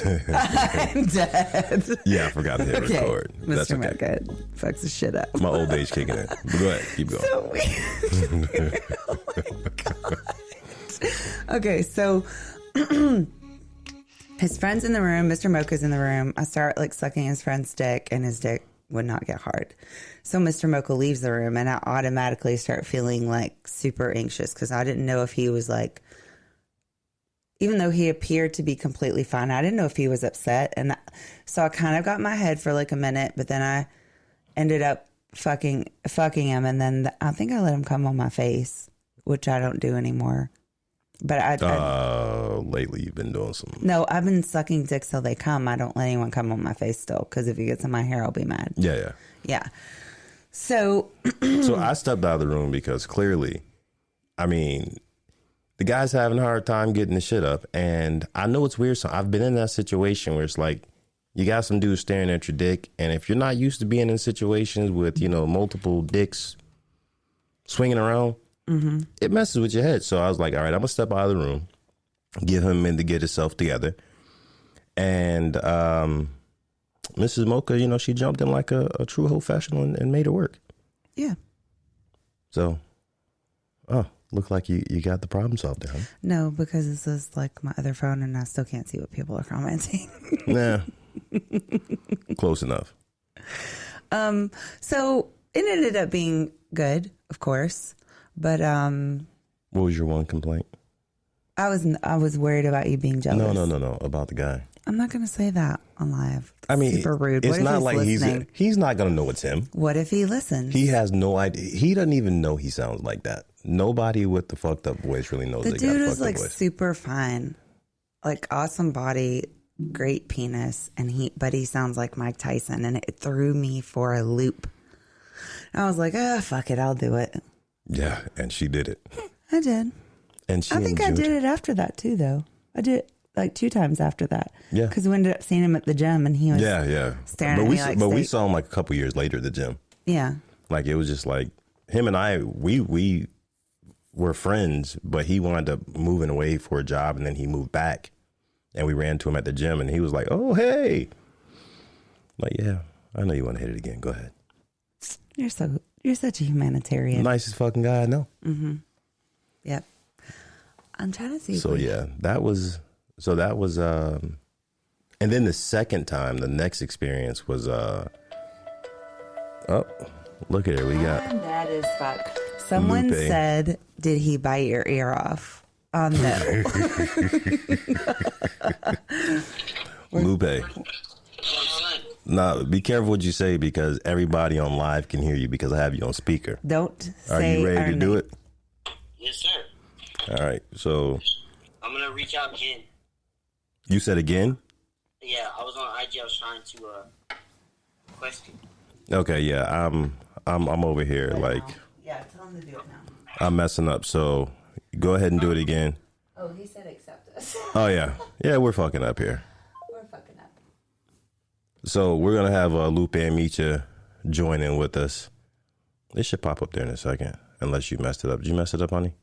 I'm dead. Yeah, I forgot to hit record. That's Mr. okay. Micha fucks the shit up. My old age kicking in. But go ahead, keep going. So weird. Oh my God. Okay, so his friend's in the room. Mr. Mocha's in the room. I start like sucking his friend's dick, and his dick would not get hard. So Mr. Mocha leaves the room, and I automatically start feeling like super anxious because I didn't know if he was like, even though he appeared to be completely fine, I didn't know if he was upset. And so I kind of got in my head for like a minute, but then I ended up fucking him. And then I think I let him come on my face, which I don't do anymore. But lately you've been doing some. No, I've been sucking dicks till they come. I don't let anyone come on my face still, because if he gets in my hair, I'll be mad. Yeah. So I stepped out of the room because clearly, I mean, the guy's having a hard time getting the shit up. And I know it's weird. So I've been in that situation where it's like, you got some dude staring at your dick. And if you're not used to being in situations with, multiple dicks swinging around, it messes with your head. So I was like, all right, I'm going to step out of the room, give him a minute to get himself together. And Mrs. Mocha, she jumped in like a true professional and made it work. yeah. So, look like you got the problem solved there, huh? No, because this is like my other phone, and I still can't see what people are commenting. Nah. Close enough. So it ended up being good, of course. But What was your one complaint? I was worried about you being jealous. No. About the guy. I'm not going to say that on live. I mean, super rude. It's not like listening? he's not going to know it's him. What if he listens? He has no idea. He doesn't even know he sounds like that. Nobody with the fucked up voice really knows. The they dude got a was fucked up like voice. super fine, like awesome body, great penis, but he sounds like Mike Tyson, and it threw me for a loop. I was like, fuck it, I'll do it. Yeah, and she did it. I did. And I think I did it after that too, though. I did it like 2 times after that. Yeah. Because we ended up seeing him at the gym, and he was staring at me like But we saw him like a couple years later at the gym. Yeah. Like it was just like him and I, we were friends, but he wound up moving away for a job, and then he moved back, and we ran into him at the gym, and he was like, "Oh, hey." Like, yeah, I know you want to hit it again. Go ahead. You're such a humanitarian. Nicest fucking guy I know. Mm-hmm. Yep. I'm trying to see. So yeah, that was, and then the second time, the next experience was, oh, look at it. We got. I'm mad as fuck. Someone Lupe. said, did he bite your ear off? Oh, no. Lupe. Nah, be careful what you say, because everybody on live can hear you, because I have you on speaker. Don't say Are you ready to do name. it? Yes, sir. All right. So I'm going to reach out again. you said again? Yeah, I was on IG. I was trying to question. Okay. Yeah. I'm over here. Like, Yeah, tell him to do it now. I'm messing up. So go ahead and do it again. Oh, he said accept us. Oh yeah. Yeah. We're fucking up here. We're fucking up. So we're going to have Lupe and Micha join in with us. They should pop up there in a second, unless you messed it up. Did you mess it up, honey?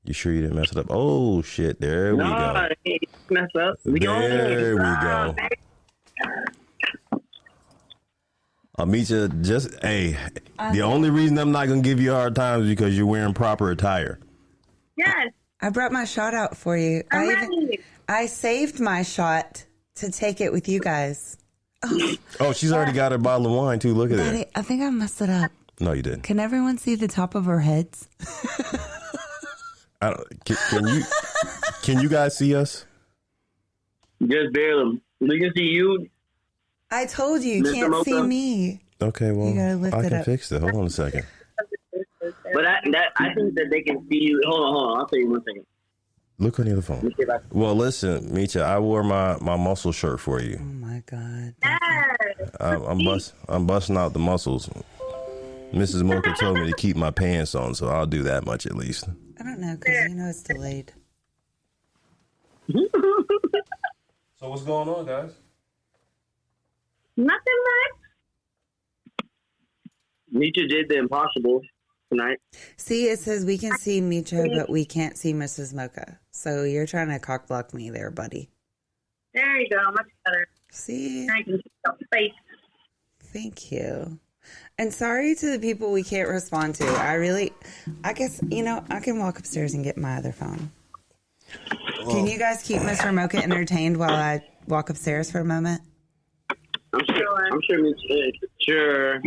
You sure you didn't mess it up? Oh, shit. There we go. I didn't mess up. There we go. Micha, the only reason I'm not going to give you a hard time is because you're wearing proper attire. Yes. I brought my shot out for you. I'm ready. I saved my shot to take it with you guys. Oh, she's already got her bottle of wine, too. Look at Daddy, that. I think I messed it up. No, you didn't. Can everyone see the top of our heads? Can you guys see us? Just barely. We can see you. I told you, you Mr. can't see Mocha? me. Okay, well, You gotta lift I it can up. fix it. Hold on a second. But I think that they can see you. Hold on. I'll tell you 1 second. Look on the other phone. Let me see if I can. Well, listen, Micha, I wore my muscle shirt for you. Oh my God. I'm busting out the muscles. Mrs. Mocha told me to keep my pants on, so I'll do that much at least. I don't know, because it's delayed. So what's going on, guys? Nothing much. Micha did the impossible tonight. See, it says we can see Micha, but we can't see Mrs. Mocha. So you're trying to cock block me there, buddy. There you go. Much better. See? Now you can face. Thank you. And sorry to the people we can't respond to. I guess, I can walk upstairs and get my other phone. Can you guys keep Mr. Mocha entertained while I walk upstairs for a moment? I'm sure Mitch is. Sure.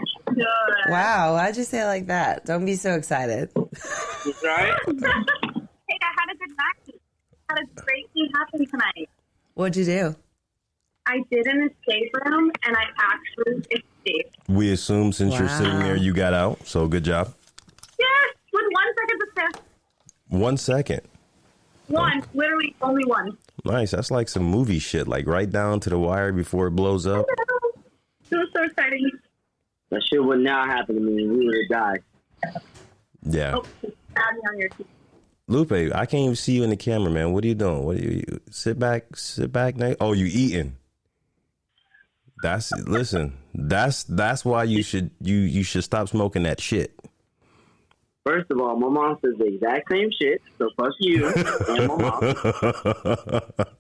Wow, why'd you say it like that? Don't be so excited. That's right. Hey, I had a good night. I had a great thing happen tonight. What'd you do? I did an escape room, and I actually escaped. We assume since you're sitting there, you got out. So good job. Yes, with 1 second to test. 1 second. One, literally only one. Nice. That's like some movie shit, like right down to the wire before it blows up. It was so exciting. That shit would not happen to me. We would have died. Yeah. Oh, stab me on your teeth. Lupe, I can't even see you in the camera, man. What are you doing? What are you sit back. Oh, you eating. That's why you should stop smoking that shit. First of all, my mom says the exact same shit, so fuck you and my mom.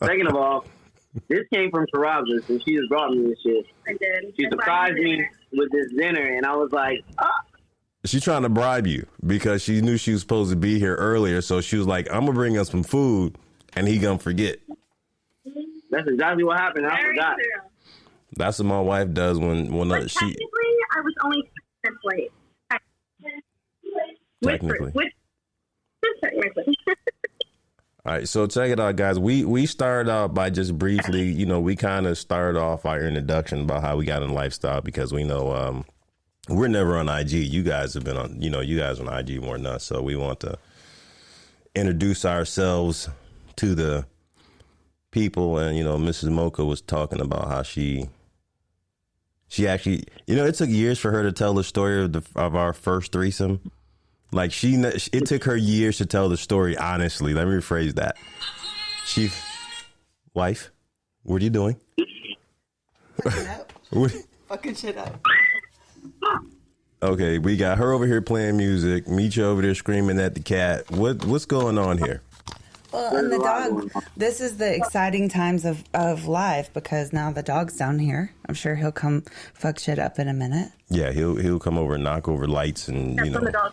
Second of all, this came from Tarabas, and she just brought me this shit. I did. She surprised me with this dinner, and I was like, She's trying to bribe you because she knew she was supposed to be here earlier, so she was like, I'm gonna bring us some food, and he gonna forget. That's exactly what happened. I forgot. True. That's what my wife does when But she. technically, I was only 6 minutes late. Technically. Technically. All right, so check it out, guys. We started out by just briefly, we kind of started off our introduction about how we got in lifestyle because we know we're never on IG. You guys have been on, you guys are on IG more than us. So we want to introduce ourselves to the people. And, Mrs. Mocha was talking about how she actually, it took years for her to tell the story of our first threesome. Like it took her years to tell the story. Honestly, let me rephrase that. Wife, what are you doing? Fucking shit up. Okay, we got her over here playing music. Micha over there screaming at the cat. What's going on here? Well, and the dog. This is the exciting times of life because now the dog's down here. I'm sure he'll come fuck shit up in a minute. Yeah, he'll come over and knock over lights and The dog.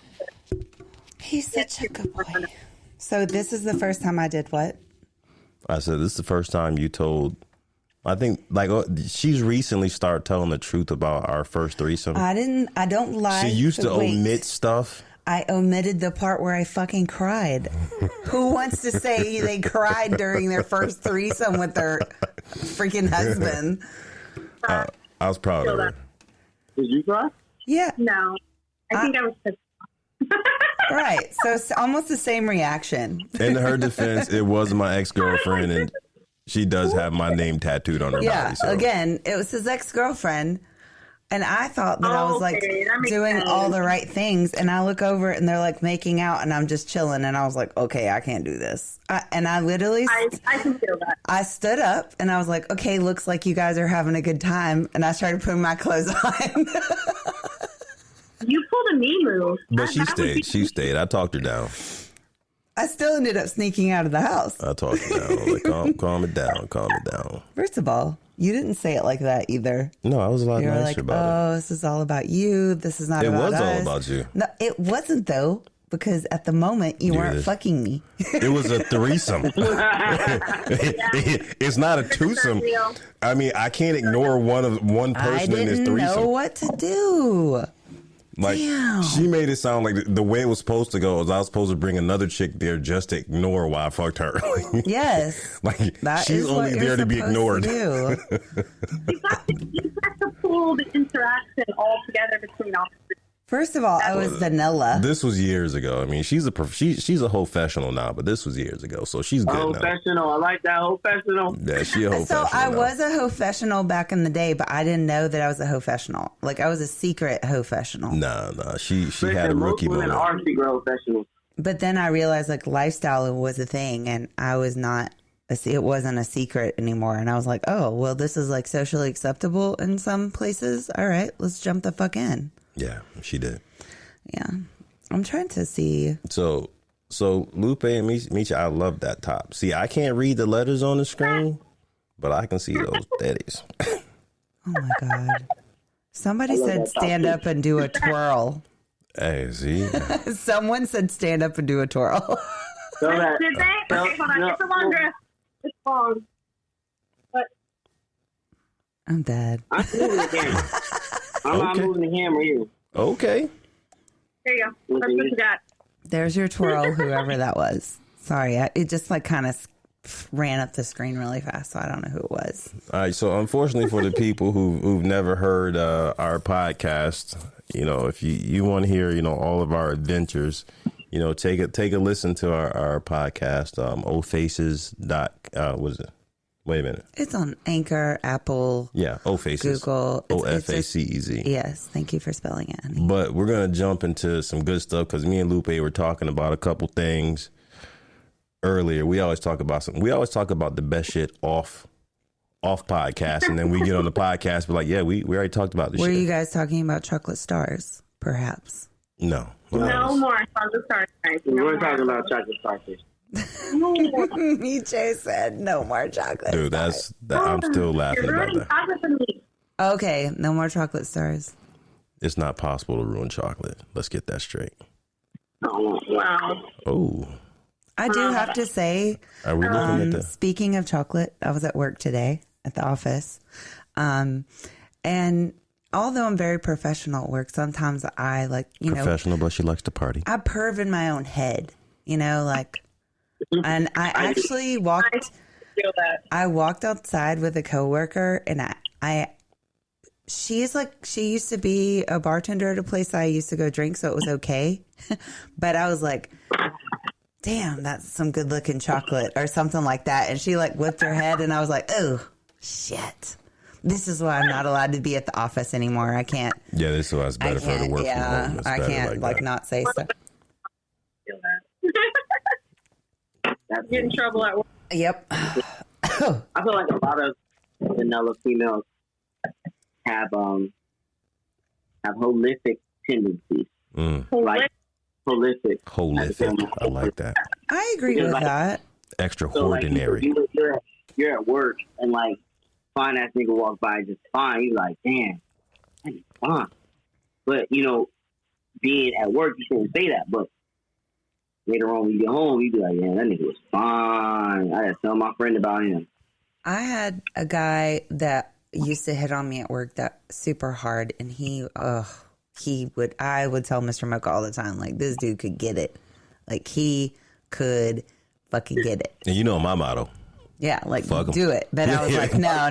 He's such a good boy. So this is the first time I did what? I said this is the first time you told. I think she's recently started telling the truth about our first threesome. I don't lie. She used to omit stuff. I omitted the part where I fucking cried. Who wants to say they cried during their first threesome with their freaking husband? I was proud of her. did you cry? Yeah. No. I think I was pissed. Right. So it's almost the same reaction. In her defense, it was my ex-girlfriend, and she does have my name tattooed on her body. So. Again, it was his ex-girlfriend. And I thought that I was like doing all the right things. And I look over and they're like making out and I'm just chilling. And I was like, okay, I can't do this. I literally, I can feel that. I stood up and I was like, okay, looks like you guys are having a good time. And I started putting my clothes on. You pulled a me move. But she stayed. She stayed. I talked her down. I still ended up sneaking out of the house. I talked her down. Like, calm it down. Calm it down. First of all, you didn't say it like that either. No, I was a lot You were nicer like, about this is all about you. This is not about us. It was all about you. No, it wasn't though, because at the moment you weren't fucking me. It was a threesome. It's not a twosome. I mean, I can't ignore one person in this threesome. I didn't know what to do. Like, Damn. She made it sound like the way it was supposed to go was I was supposed to bring another chick there just to ignore why I fucked her. Yes. Like, that she's only there to be ignored. You got to pull the interaction all together between all. First of all, I was vanilla. This was years ago. I mean, she's a professional now, but this was years ago, so she's good now. Professional. I like that. Professional. Yeah, she a professional. So I was a professional back in the day, but I didn't know that I was a professional. Like I was a secret professional. Nah. She had a rookie moment. Most women are secret professionals. But then I realized like lifestyle was a thing, and I was not. It wasn't a secret anymore, and I was like, oh, well, this is like socially acceptable in some places. All right, let's jump the fuck in. Yeah, she did. Yeah. I'm trying to see. So So Lupe and Micha, I love that top. See, I can't read the letters on the screen, but I can see those daddies. Oh my God. Somebody said stand up and do a twirl. Hey, see? Someone said stand up and do a twirl. So that, Did they? Okay, hold on. It's a long dress. It's long. But I'm dead. I'm moving the camera. I'm not moving the camera here. Okay. there you go. That's what you got. There's your twirl, whoever that was. Sorry, it just like kind of ran up the screen really fast, so I don't know who it was. All right. So unfortunately for the people who've never heard our podcast, you know, if you want to hear, you know, all of our adventures, you know, take a listen to our podcast, ofaces. What is it? Wait a minute. It's on Anchor, Apple, Yeah, Ofaces. Google. OFACEZ. Yes, thank you for spelling it, honey. But we're going to jump into some good stuff because me and Lupe were talking about a couple things earlier. We always talk about the best shit off podcast, and then we get on the podcast, we're like, yeah, we already talked about this Were shit. you guys talking about chocolate stars, perhaps? No. No more chocolate stars, guys. No We're more. talking about chocolate starfish. No more. Micha said no more chocolate Dude, stars. I'm still laughing You're about ruining that. chocolate for me. Okay, no more chocolate stars. It's not possible to ruin chocolate. Let's get that straight. Oh, wow. Oh, I do have to say, are we looking at the? speaking of chocolate, I was at work today at the office. And although I'm very professional at work, sometimes I like, you know, Professional, but she likes to party. I perv in my own head, you know, like, and I actually walked, Feel that. I walked outside with a coworker and she used to be a bartender at a place I used to go drink, so it was okay. But I was like, damn, that's some good looking chocolate or something like that. And she like whipped her head and I was like, oh, shit. This is why I'm not allowed to be at the office anymore. I can't. Yeah, this is why it's better for her to work from home. It's I better can't like that. not say stuff. Feel that. Get in trouble at work. Yep. I feel like a lot of vanilla females have holistic tendencies. Like holistic. I like that. I agree with that. Extraordinary. So, like, you're at work and like fine ass nigga walk by just fine. You're like, damn, that's fine. But you know, being at work, you shouldn't say that. But later on, when you get home, you be like, yeah, that nigga was fine. I just tell my friend about him. I had a guy that used to hit on me at work that super hard, and I would tell Mr. Mocha all the time, like, this dude could get it. Like, he could fucking get it. And you know my motto. Yeah, like, Fuck 'em. do it. But I was like, no, I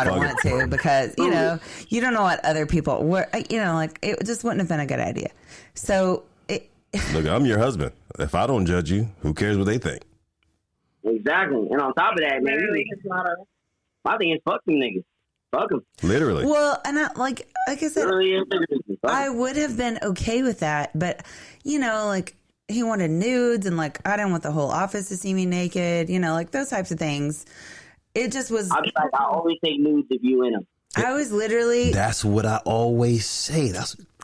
don't want to, because, you know, you don't know what other people were, you know, like, it just wouldn't have been a good idea. So, Look, I'm your husband. If I don't judge you, who cares what they think? Exactly. And on top of that, man, Literally his motto. my thing is fuck them niggas. Fuck them. Literally. well, and like I said, I Fuck would have been okay with that, but you know, like he wanted nudes and like I didn't want the whole office to see me naked, you know, like those types of things. It just was. I'll be like, I always take nudes if you in them. I was literally. That's what I always say.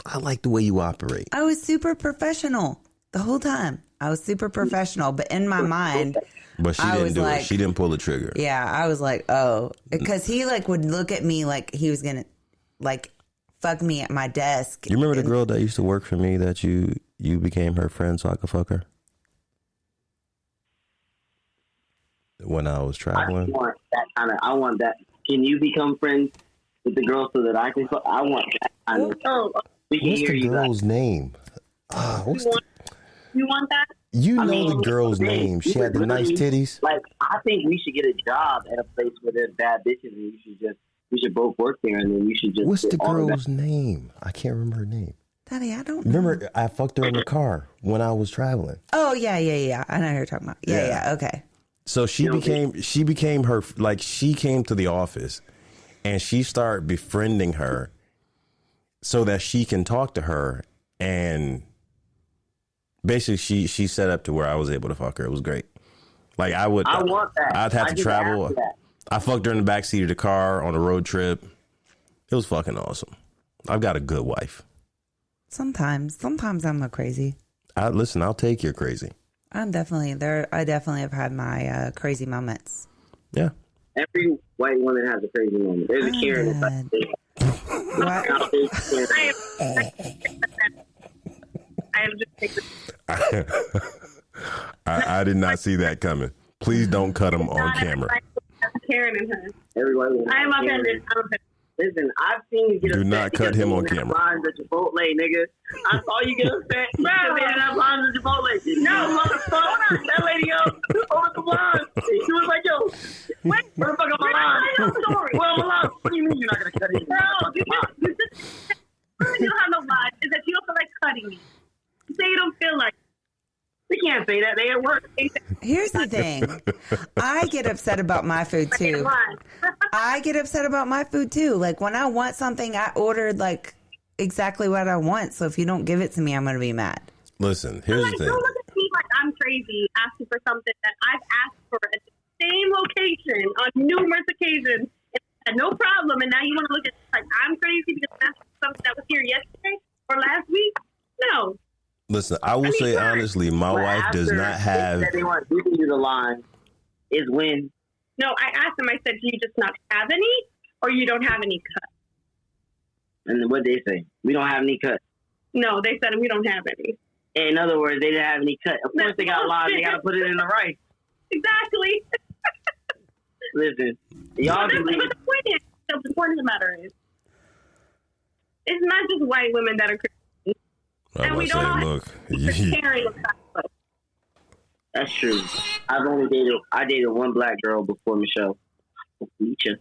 I like the way you operate. I was super professional the whole time. I was super professional, but in my mind, But she I didn't was do like- it. She didn't pull the trigger. yeah, I was like, oh, because he like would look at me like he was gonna like fuck me at my desk. You remember the And- girl that used to work for me that you became her friend so I could fuck her? When I was I traveling? want that kind of. I want that. Can you become friends with the girl so that I can? I want that kind of. Oh, We can What's hear the you. girl's name? you want that? You I know mean, the girl's man, name. She you had the would nice literally- titties. Like, I think we should get a job at a place where there's bad bitches, and we should both work there, and then you should just. What's get the all of that. girl's name? I can't remember her name. Daddy, I don't know. Remember, I fucked her in the car when I was traveling. Oh yeah. I know who you're talking about. Yeah. Yeah. Okay. So she became her, like, she came to the office and she started befriending her so that she can talk to her. And basically she set up to where I was able to fuck her. It was great. Like I want that. I'd have I to just travel. asked that. I fucked her in the backseat of the car on a road trip. It was fucking awesome. I've got a good wife. Sometimes I'm a crazy. Listen, I'll take your crazy. I'm definitely there. I definitely have had my crazy moments. Yeah. Every white woman has a crazy moment. There's a Karen inside. What? I am just taking I did not see that coming. Please don't cut him on camera. Karen in her. Every white woman. I am has a Karen. offended. I'm offended. Listen, I've seen you get Do upset. not cut because him they on didn't have camera. Lines at Chipotle, nigga. I saw you get upset because they didn't have lines at Chipotle. No, motherfucker. That lady over the lines. She was like, yo, wait, where the fuck are my lines? Where are my lines? What do you mean you're not going to cut it? Bro, you don't have no lies. Is that you don't feel like cutting me. You say you don't feel like. We can't say that. They at work. Here's the thing. I get upset about my food too. I get upset about my food too. Like when I want something, I ordered like exactly what I want. So if you don't give it to me, I'm going to be mad. Listen, here's the thing. Don't look at me like I'm crazy asking for something that I've asked for at the same location on numerous occasions and had no problem. And now you want to look at it like I'm crazy because I asked for something that was here yesterday or last week? No. Listen, I will say honestly, my wife does not have. They want to give you the line is when. No, I asked them, I said, do you just not have any or you don't have any cut? And what they say? We don't have any cut. No, they said we don't have any. In other words, they didn't have any cut. Of course, they got lines. They got to put it in the rice. Exactly. Listen, y'all can leave. But the point of the matter is, it's not just white women that are crazy. I'm And we gonna don't say, look, caring. That's true. I dated one black girl before Michelle. Micha.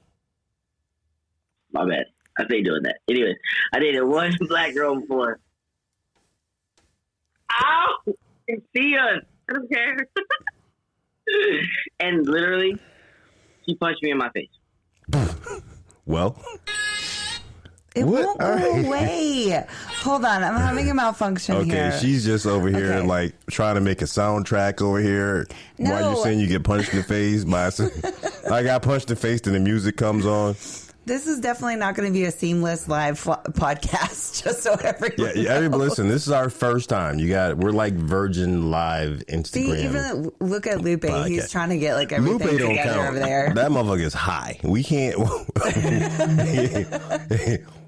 My bad. I say doing that. Anyways, I dated one black girl before. Ow! You see us. I don't care. And literally, she punched me in my face. well, It What? won't go All right. away. Hold on. I'm having a malfunction okay, here. she's just over here Okay. like trying to make a soundtrack over here while No. you're saying you get punched in the face by. I got punched in the face, and the music comes on. This is definitely not going to be a seamless live podcast, just so everyone Yeah, everybody, listen. This is our first time. We're like Virgin Live Instagram. See, even look at Lupe. Podcast. He's trying to get like everything Lupe don't together count. over there. That motherfucker is high. We can't.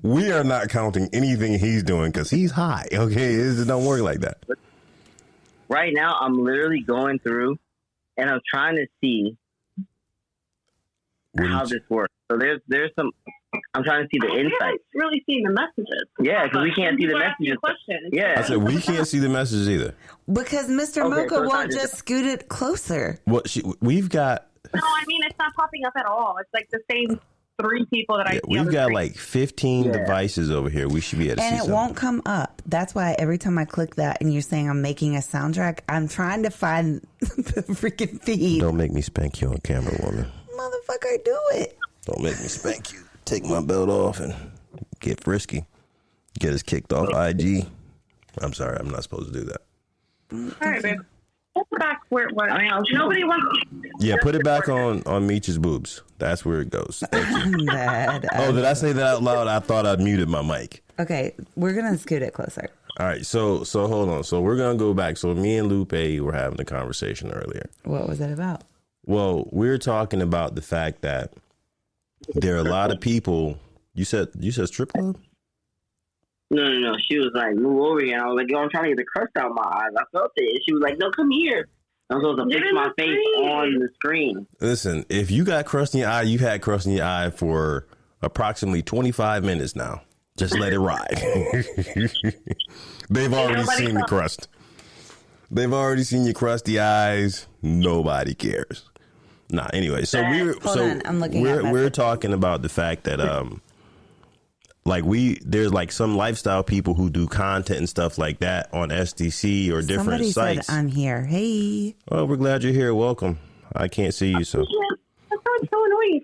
We are not counting anything he's doing because he's high. Okay, it just don't work like that. Right now, I'm literally going through, and I'm trying to see how this works. So there's some. I'm trying to see the insights. Really seeing the messages. Yeah, because we can't see the People ask you messages. questions. Yeah. I said we can't see the messages either. Because Mr. Okay, Mocha so it's won't not just scoot it closer. Well, we've got. No, I mean, it's not popping up at all. It's like the same 3 people that I see. on We've the got screen. like 15 devices over here. We should be able to see And it something. won't come up. That's why every time I click that and you're saying I'm making a soundtrack, I'm trying to find the freaking feed. Don't make me spank you on camera, woman. Motherfucker, do it. Don't make me spank you. Take my belt off and get frisky. Get us kicked off IG. I'm sorry, I'm not supposed to do that. All right, babe. Put it back where it was. I mean, Nobody wants. Yeah, put it back on Micha's boobs. That's where it goes. Thank you. I'm mad. Oh, did I say that out loud? I thought I'd muted my mic. Okay, we're going to scoot it closer. All right, so hold on. So we're gonna go back. So me and Lupe were having a conversation earlier. What was it about? Well, we're talking about the fact that there are a lot of people. You said strip club? No. She was like, move over here. And I was like, yo, I'm trying to get the crust out of my eyes. I felt it. And she was like, no, come here. I'm supposed to Get fix in my the face screen. on the screen. Listen, if you got crust in your eye, you've had crust in your eye for approximately 25 minutes now. Just let it ride. They've already seen the crust. They've already seen your crusty eyes. Nobody cares. Nah, anyway, so Hold on, I'm looking at my we're picture. talking about the fact that there's like some lifestyle people who do content and stuff like that on SDC or different Somebody sites. said I'm here. Hey. Oh, we're glad you're here. Welcome. I can't see you, so Yeah, that's why it's so annoying.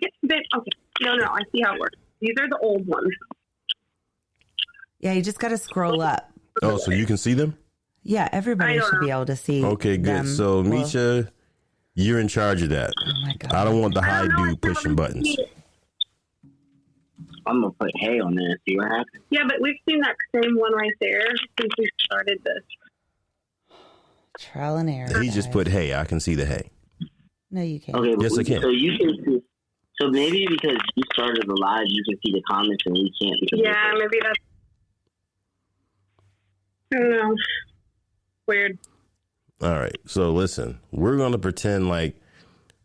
Okay. No, I see how it works. These are the old ones. Yeah, you just got to scroll up. oh, so you can see them? Yeah, everybody I don't should be know. able to see. Okay, good. them. So Well, Micha, you're in charge of that. oh my God. I don't want the I high don't know, dude it's never pushing buttons. seen it. I'm going to put hay on there and see what happens. Yeah, but we've seen that same one right there since we started this. Trial and error. He just put hey. I can see the hey. No, you can't. Okay, Yes, I can. So you can see. So maybe because you started the live, you can see the comments and we can't. Because Yeah, maybe that's. I don't know. Weird. All right. So listen, we're going to pretend like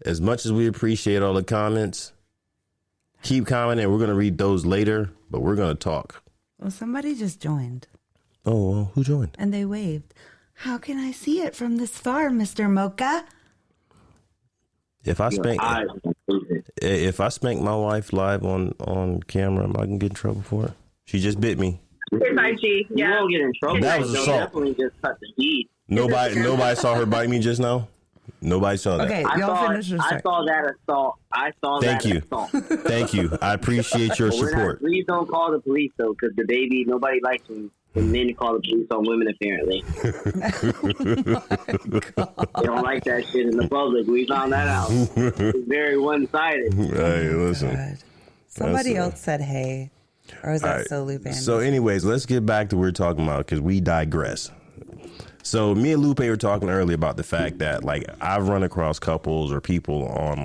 as much as we appreciate all the comments, keep commenting. We're going to read those later, but we're going to talk. Well, somebody just joined. Oh, well, who joined? And they waved. How can I see it from this far, Mr. Mocha? If I spank my wife live on camera, am I going to get in trouble for it? She just bit me. It's IG. You Yeah. won't get in trouble. That was They'll assault. definitely just cut the feed. Nobody saw her bite me just now. Nobody saw that. Okay, I y'all saw, finish your I story. saw that assault. I saw Thank that you. assault. Thank you. I appreciate your But support. please don't call the police though, because the baby, nobody likes when men call the police on women. Apparently, they don't like that shit in the public. We found that out. It's very one-sided. Hey, listen. God. Somebody else said hey. Or was that All right. so Lupe and So, anyways, let's get back to what we're talking about because we digress. So, me and Lupe were talking earlier about the fact that, like, I've run across couples or people on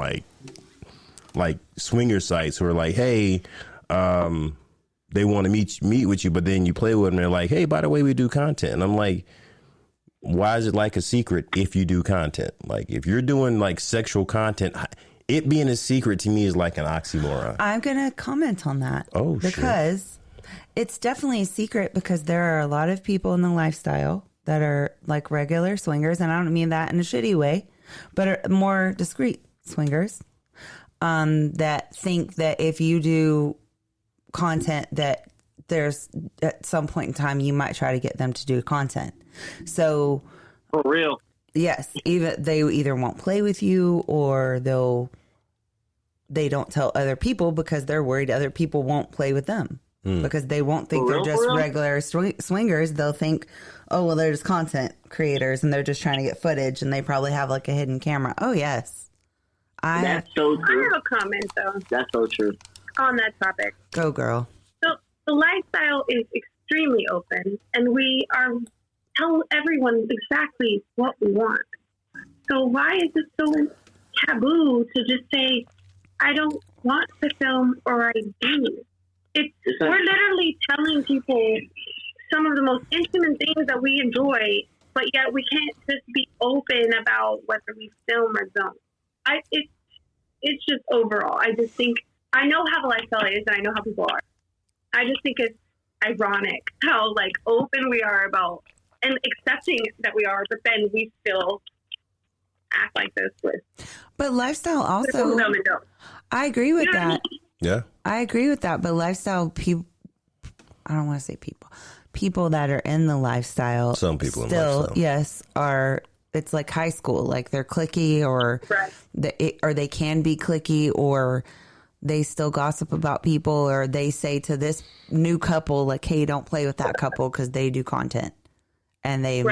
like swinger sites who are like, hey, they want to meet with you, but then you play with them. And they're like, hey, by the way, we do content. And I'm like, why is it like a secret if you do content? Like, if you're doing like sexual content, it being a secret to me is like an oxymoron. I'm going to comment on that. Oh, because it's definitely a secret because there are a lot of people in the lifestyle that are like regular swingers. And I don't mean that in a shitty way, but are more discreet swingers that think that if you do content that there's at some point in time, you might try to get them to do content. So For real. yes, even they either won't play with you or they don't tell other people because they're worried other people won't play with them because they won't think For they're real, just for real? regular swingers. They'll think, oh, well, they're just content creators and they're just trying to get footage and they probably have like a hidden camera. Oh, yes. That's so I true. have a comment though That's so true. on that topic. Go, girl. So the lifestyle is extremely open, and we are tell everyone exactly what we want. So why is it so taboo to just say, I don't want to film or I do? We're literally telling people some of the most intimate things that we enjoy, but yet we can't just be open about whether we film or don't. It's just overall. I just think I know how the lifestyle is, and I know how people are. I just think it's ironic how like open we are about and accepting that we are, but then we still act like this with. But lifestyle also, I agree with that. Yeah. I agree with that. But lifestyle people, I don't want to say people that are in the lifestyle. Some people in still, lifestyle. yes, are. It's like high school, like they're cliquey or they can be cliquey or they still gossip about people or they say to this new couple, like, hey, don't play with that couple because they do content. And they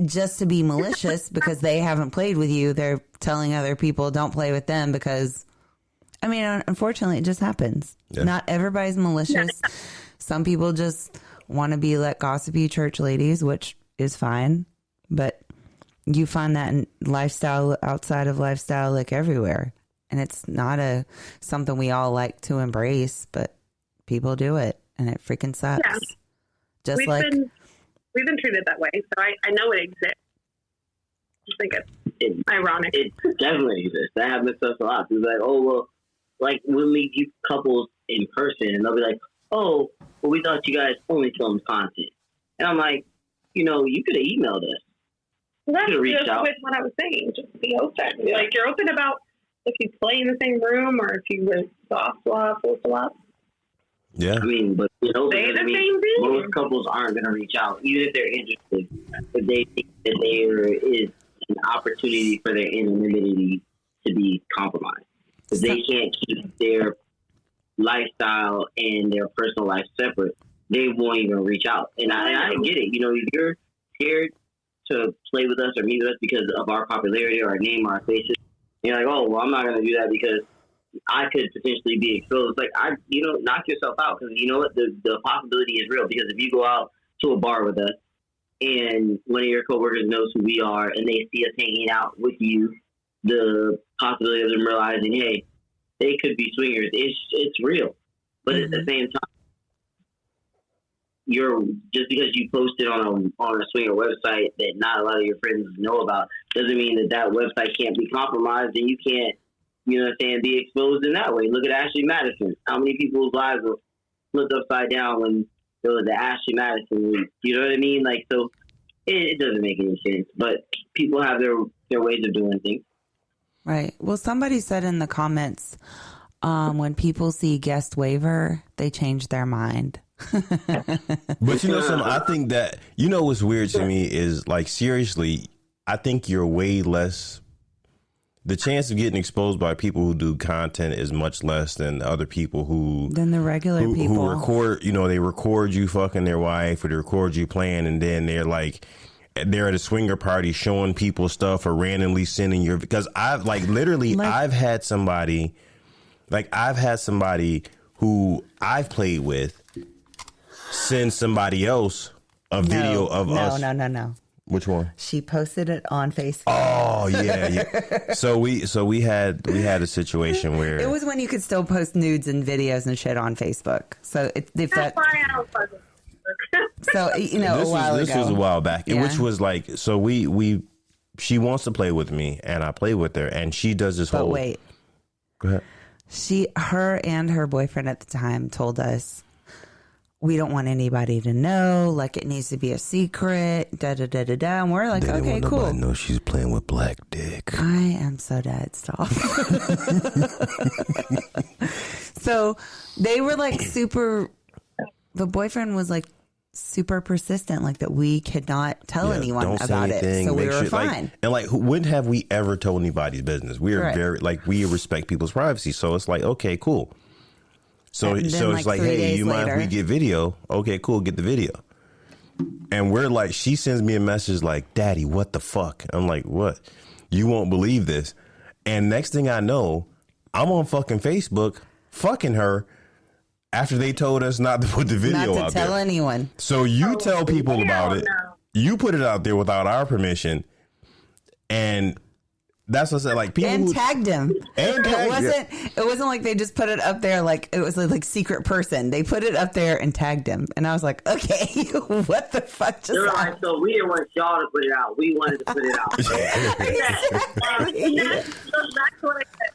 just to be malicious because they haven't played with you. They're telling other people don't play with them because, I mean, unfortunately, it just happens. Yeah. Not everybody's malicious. Some people just want to be like gossipy church ladies, which is fine. But you find that in lifestyle, outside of lifestyle, like everywhere. And it's not something we all like to embrace, but people do it and it freaking sucks. Yeah. Just We've been treated that way, so I know it exists. I think it's ironic. It definitely exists. That happens to us a lot. It's like, oh, well, like when we meet couples in person and they'll be like, oh, well, we thought you guys only filmed content. And I'm like, you could have emailed us. Well, that's reach just out. with what I was saying. Just be open. Like, you're open about if you play in the same room or if you would soft swap, full swap. Yeah. I mean, but Say the same thing. most couples aren't going to reach out, even if they're interested. If they think that there is an opportunity for their anonymity to be compromised. If they can't keep their lifestyle and their personal life separate, they won't even reach out. And I get it. If you're scared to play with us or meet with us because of our popularity or our name or our faces, you're like, oh, well, I'm not going to do that because I could potentially be exposed. Like, knock yourself out because you know what? The possibility is real because if you go out to a bar with us and one of your coworkers knows who we are, and they see us hanging out with you, the possibility of them realizing, hey, they could be swingers. It's real, but at the same time, just because you posted on a swinger website that not a lot of your friends know about doesn't mean that website can't be compromised and you can't, you know what I'm saying, be exposed in that way. Look at Ashley Madison. How many people's lives were flipped upside down when there was the Ashley Madison leak? You know what I mean? Like, so it doesn't make any sense. But people have their ways of doing things. Right. Well, somebody said in the comments, when people see guest waiver, they change their mind. But you know something, I think that, you know what's weird to me is, like, seriously, I think you're way less, the chance of getting exposed by people who do content is much less than other people than the regular people who record, you know, they record you fucking their wife or they record you playing, and then they're at a swinger party showing people stuff or randomly sending because I've I've had somebody who I've played with send somebody else a video of us. No. Which one? She posted it on Facebook. Oh yeah. So we had a situation where it was when you could still post nudes and videos and shit on Facebook. So if That's why I don't fuck with Facebook. So you know, this was a while back, Yeah. which was like, so she wants to play with me and I play with her and she does this But whole. wait, Go ahead. her and her boyfriend at the time told us, we don't want anybody to know. Like, it needs to be a secret. Da da da da da. And we're like, They didn't okay, want cool. nobody to know she's playing with black dick. I am so dead. Stop. So they were like super. The boyfriend was like super persistent, like that we could not tell anyone don't say about anything, it. So we make were sure, fine. when have we ever told anybody's business? We are Right. very, we respect people's privacy. So it's like, okay, cool. So And then, it's like, like, 3 hey, days you mind if later- we get video? Okay, cool, get the video. And we're like, she sends me a message like, Daddy, what the fuck? I'm like, what? You won't believe this. And next thing I know, I'm on fucking Facebook fucking her after they told us not to put the video Not out to tell there. anyone. So you tell people about it. no. You put it out there without our permission. And that's what I said. Like, people And who tagged him. And tagged- It wasn't like they just put it up there like it was like secret person. They put it up there and tagged him. And I was like, okay, what the fuck just They're like, happened? so we didn't want y'all to put it out. We wanted to put it out. And that goes back to what I said.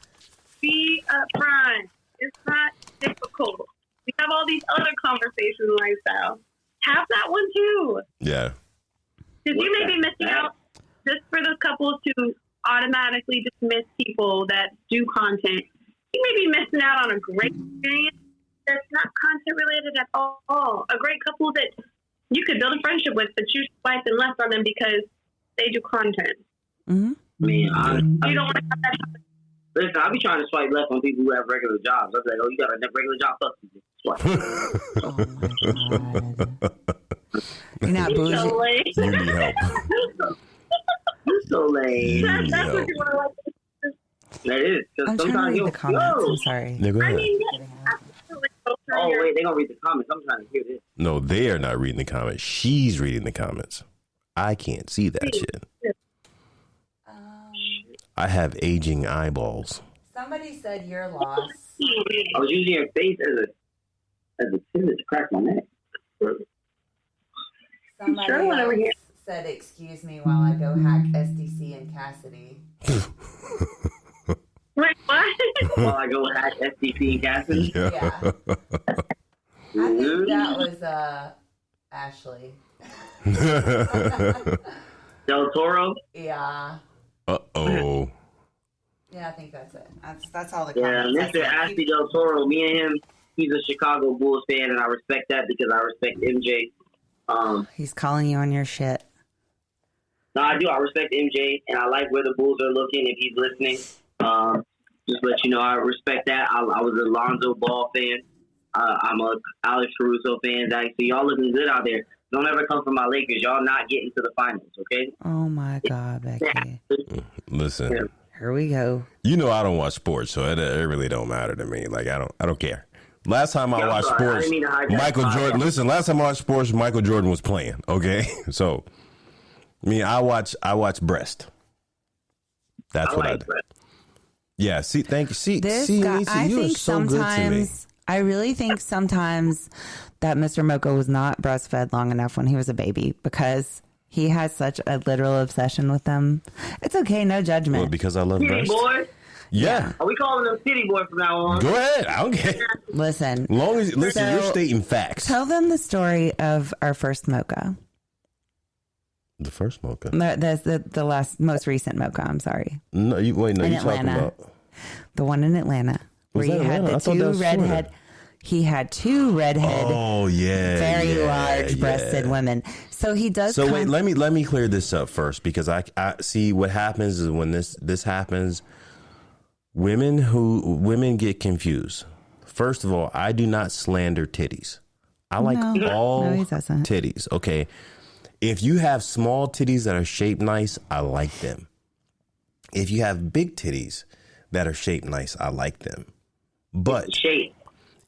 Be upfront. It's not difficult. We have all these other conversation lifestyle. Have that one too. Yeah. Because you may be missing out just for those couples to automatically dismiss people that do content. You may be missing out on a great experience that's not content related at all. A great couple that you could build a friendship with, but you swipe and left on them because they do content. Mm-hmm. Man, You don't want to have that. listen, I'll be trying to swipe left on people who have regular jobs. I'll be like, oh, you got a regular job? Fuck you. Swipe. Oh my God. You're not So bougie. late. You need help. You're so lame. You need That's what help. you want to like. That is. Because I'm trying to sometimes read you the comments. I'm sorry. Yeah, go I ahead. mean, yeah, absolutely. Go through Oh, your- wait, they're going to read the comments. I'm trying to hear this. No, they are not reading the comments. She's reading the comments. I can't see that shit. I have aging eyeballs. Somebody said you're lost. I was using your face as a pivot to crack my neck. Somebody Sure, whatever else you- said, excuse me while I go hack SDC and Cassidy. Wait, what? While I go hack STP and Cassidy. Yeah. I think that was Ashley. Del Toro. Yeah. Uh-oh. Yeah, I think that's it. That's all the Yeah, comments. Mr. Ashley Del Toro. Me and him, he's a Chicago Bulls fan, and I respect that because I respect MJ. He's calling you on your shit. No, I do. I respect MJ, and I like where the Bulls are looking. If he's listening, just let you know, I respect that. I was a Lonzo Ball fan. I'm a Alex Caruso fan. So y'all looking good out there. Don't ever come from my Lakers. Y'all not getting to the finals, okay? Oh my God, Becky. Listen, Here we go. you know I don't watch sports, so it really don't matter to me. Like I don't care. Last time I watched sorry, I sports, didn't mean to hijack Michael the Jordan. podcast. Listen, last time I watched sports, Michael Jordan was playing. Okay, so I watch breast. That's what I do. Yeah. See, thank you. See, This see, guy, Lisa, I you are think so good to me. sometimes, I really think sometimes that Mr. Mocha was not breastfed long enough when he was a baby because he has such a literal obsession with them. It's okay, no judgment. Well, because I love Titty breast. boy. Yeah. Are we calling them titty boy from now on? Go ahead. I don't care. Listen, Long as listen, you're So- stating facts. tell them the story of our first mocha. The first mocha. The most recent mocha. I'm sorry, No, you wait. No, In you talking Atlanta. about? the one in Atlanta where Was you that had Atlanta? the I thought that two was redhead. Florida. He had two redhead, Oh yeah, very yeah, large-breasted yeah. women. So he does. So wait, let me clear this up first because I see what happens is when this happens, women get confused. First of all, I do not slander titties. I like all No, he doesn't. titties. Okay, if you have small titties that are shaped nice, I like them. If you have big titties that are shaped nice, I like them. But Shape.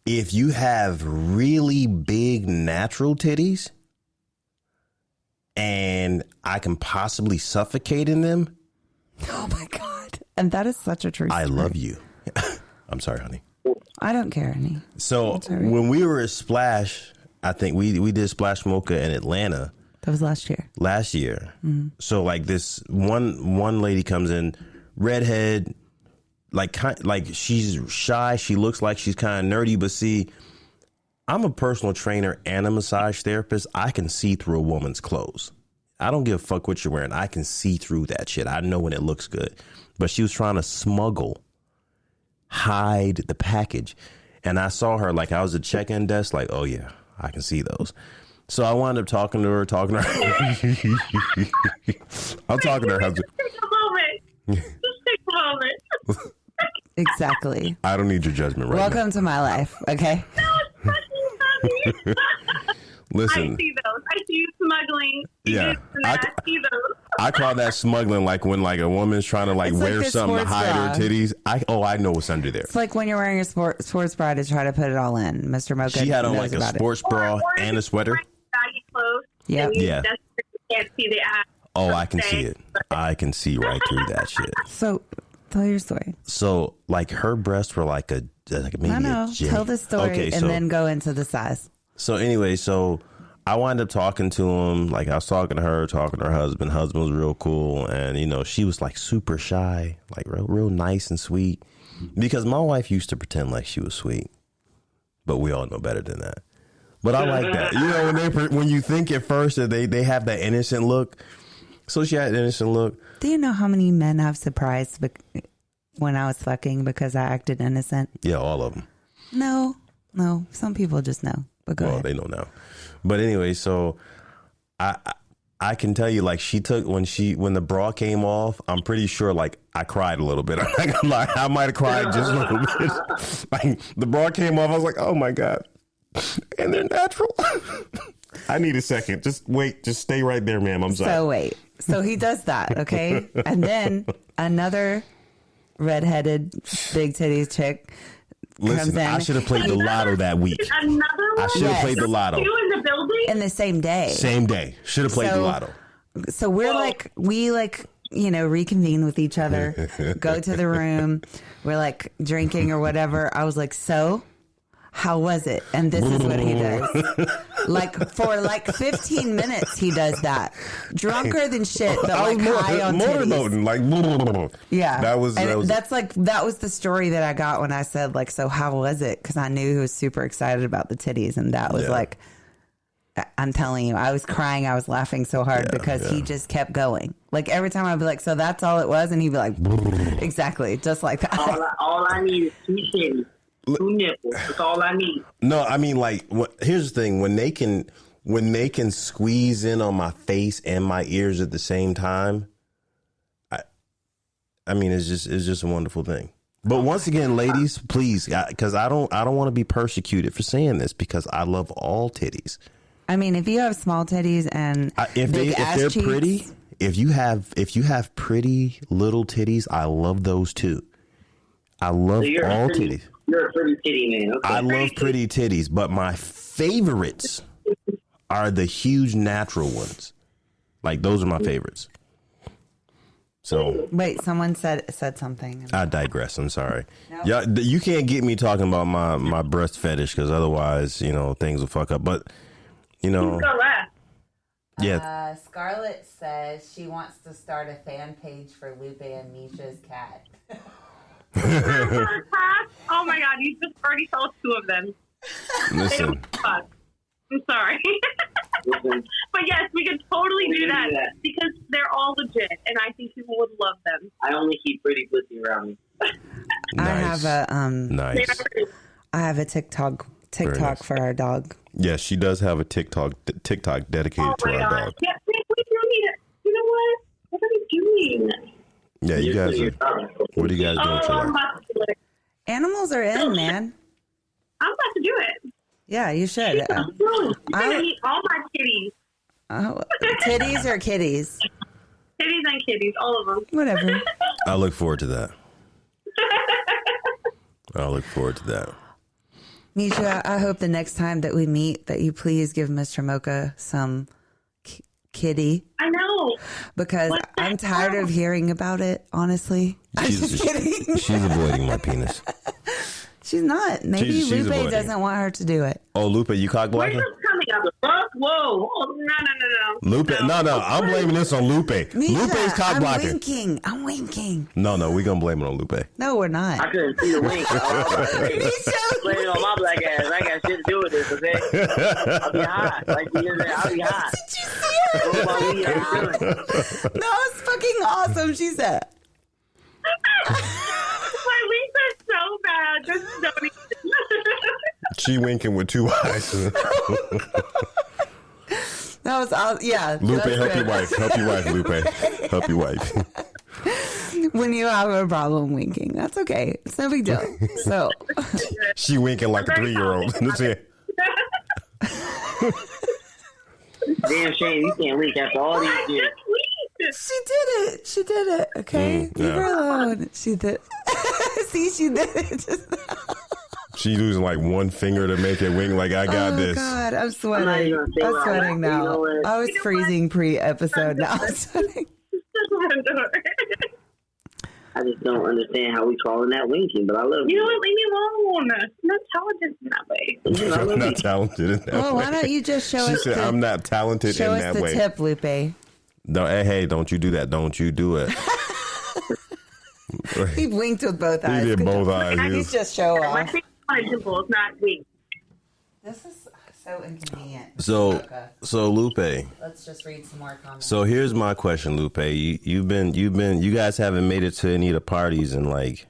if you have really big natural titties and I can possibly suffocate in them, Oh my god! And that is such a true. I story. love you. I'm sorry, honey. I don't care any. So all right. when we were at Splash, I think we did Splash Mocha in Atlanta That was last year. last year. So like this one lady comes in, redhead, like she's shy. She looks like she's kind of nerdy, but see, I'm a personal trainer and a massage therapist. I can see through a woman's clothes. I don't give a fuck what you're wearing. I can see through that shit. I know when it looks good. But she was trying to hide the package. And I saw her, like I was at check-in desk, like, oh yeah, I can see those. So I wound up talking to her. I'm talking to her husband. Take a moment. Just take a moment. Exactly. I don't need your judgment right Welcome to my life. Okay. No, it's fucking now. Listen. I see those. I see you smuggling. Yeah. I see those. I call that smuggling, like when like a woman's trying to like It's like wear a something to sports hide her bra. titties. I know what's under there. It's like when you're wearing a sports bra to try to put it all in. Mr. Mocha She had on knows like a about sports bra and a sweater. Baggy clothes. Yep. And you Yeah. just can't see the ass. Oh, I can see it. I can see right through that shit. it. So tell your story. So like her breasts were like maybe I know. a J. Tell the story Okay, and then go into the size. So anyway, so I wound up talking to him. Like I was talking to her, talking to her husband. Husband was real cool, and you know she was like super shy, like real nice and sweet. Because my wife used to pretend like she was sweet, but we all know better than that. But I like that. You know, when you think at first that they have that innocent look. So she had an innocent look. Do you know how many men I've surprised when I was fucking because I acted innocent? Yeah, all of them. No. Some people just know. But go Well, ahead. they know now. But anyway, so I can tell you, like she took when the bra came off, I'm pretty sure like I cried a little bit. I'm not gonna lie, I might have cried just a little bit. Like the bra came off, I was like, oh my god, and they're natural. I need a second. Just wait. Just stay right there, ma'am. I'm sorry. So wait. So he does that, okay? And then another redheaded, big titties chick comes Listen, in I should have played the lotto that week. Another one? I should have Yes. played the lotto. You in the building? in the same day. Same day. Should have played the So- lotto. So we're reconvene with each other, go to the room. We're like drinking or whatever. I was like, so how was it? And this is what he does. Like for like 15 minutes, he does that. Drunker than shit, but like high on titties. motorboating. Like, Yeah. That was that was the story that I got when I said like, so how was it? Because I knew he was super excited about the titties. And that was Yeah. like, I'm telling you, I was crying. I was laughing so hard because he just kept going. Like every time I'd be like, so that's all it was? And he'd be like, exactly. Just like that. All I need is 2 titties, 2 nipples. That's all I need. No, I mean, like, here's the thing: when they can squeeze in on my face and my ears at the same time, I mean, it's just a wonderful thing. But once again, ladies, please, because I don't want to be persecuted for saying this because I love all titties. I mean, if you have small titties and If they're cheeks, pretty, if you have pretty little titties, I love those too. I love So you're all pretty. titties. You're a pretty titty man. Okay. I love pretty titties, but my favorites are the huge natural ones. Like those are my favorites. So Wait, someone said something. I digress. I'm sorry. No. Yeah, you can't get me talking about my breast fetish because otherwise, things will fuck up. But Go left. yeah. Scarlett says she wants to start a fan page for Lupe and Micha's cat. Oh my God, you just already told 2 of them. They Listen, don't fuck. I'm sorry. Listen, But yes, we could totally We do can that do that. because they're all legit, and I think people would love them. I only keep pretty pussy around me. nice. Nice. I have a TikTok nice. for our dog. Yes, she does have a TikTok dedicated Oh to my our God. dog. Yeah, we do need it. You know what? What are we doing? Yeah, you guys are. What are you guys doing Oh, I'm today? about to do it. Animals are in, man. I'm about to do it. Yeah, you should. You're gonna meet all my kitties. Titties or kitties? Kitties and kitties, all of them. Whatever. I look forward to that. I look forward to that. Micha, I hope the next time that we meet that you please give Mr. Mocha some kitty I know. because What's that I'm tired of hearing about it, honestly. I'm just kidding. She's avoiding my penis. She's not. Maybe She's Lupe avoiding doesn't want her to do it. Oh, Lupe, you cock Where's blocking? this coming up? Fuck? Whoa. Oh, no. Lupe, no, I'm blaming this on Lupe. Micha, Lupe's cock blocking. I'm winking. No, we're gonna blame it on Lupe. No, we're not. I couldn't see the wink. Micha, Blame it on my black ass. I got shit to do with this, okay? I'll be hot. Like you said, I'll be hot. did you see her? What about me? I'm chilling. That was fucking awesome, she said. My winks are so bad. Just don't even. She winking with 2 eyes. That was all. Yeah. Lupe, that's help good. your wife. Help your wife, Lupe. Help your wife. When you have a problem winking, that's okay. It's no big deal. So, She winking like a 3-year-old. Damn shame you can't leak after all these years. Just she did it. She did it. Okay. Leave her alone. She did. See, she did it just now. She using like one finger to make it wink. Like I got Oh, this. God. I'm I'm not sweating. even gonna say I'm what I sweating like, now. you know what? I was freezing pre-episode. Now I'm sweating. I just don't understand how we calling that winking, but I love You know you. what? Leave me alone. I'm not intelligent in that way. I'm not talented in that Well, way. why don't you just show She us said, I'm not talented show in us that the way. tip, Lupe? No, hey, don't you do that. Don't you do it. He winked with both He eyes. did both eyes. He He's was- My just show off. face on a dimple is not weak. This is so inconvenient. So Okay. Lupe. Let's just read some more comments. So here's my question, Lupe. You guys haven't made it to any of the parties in like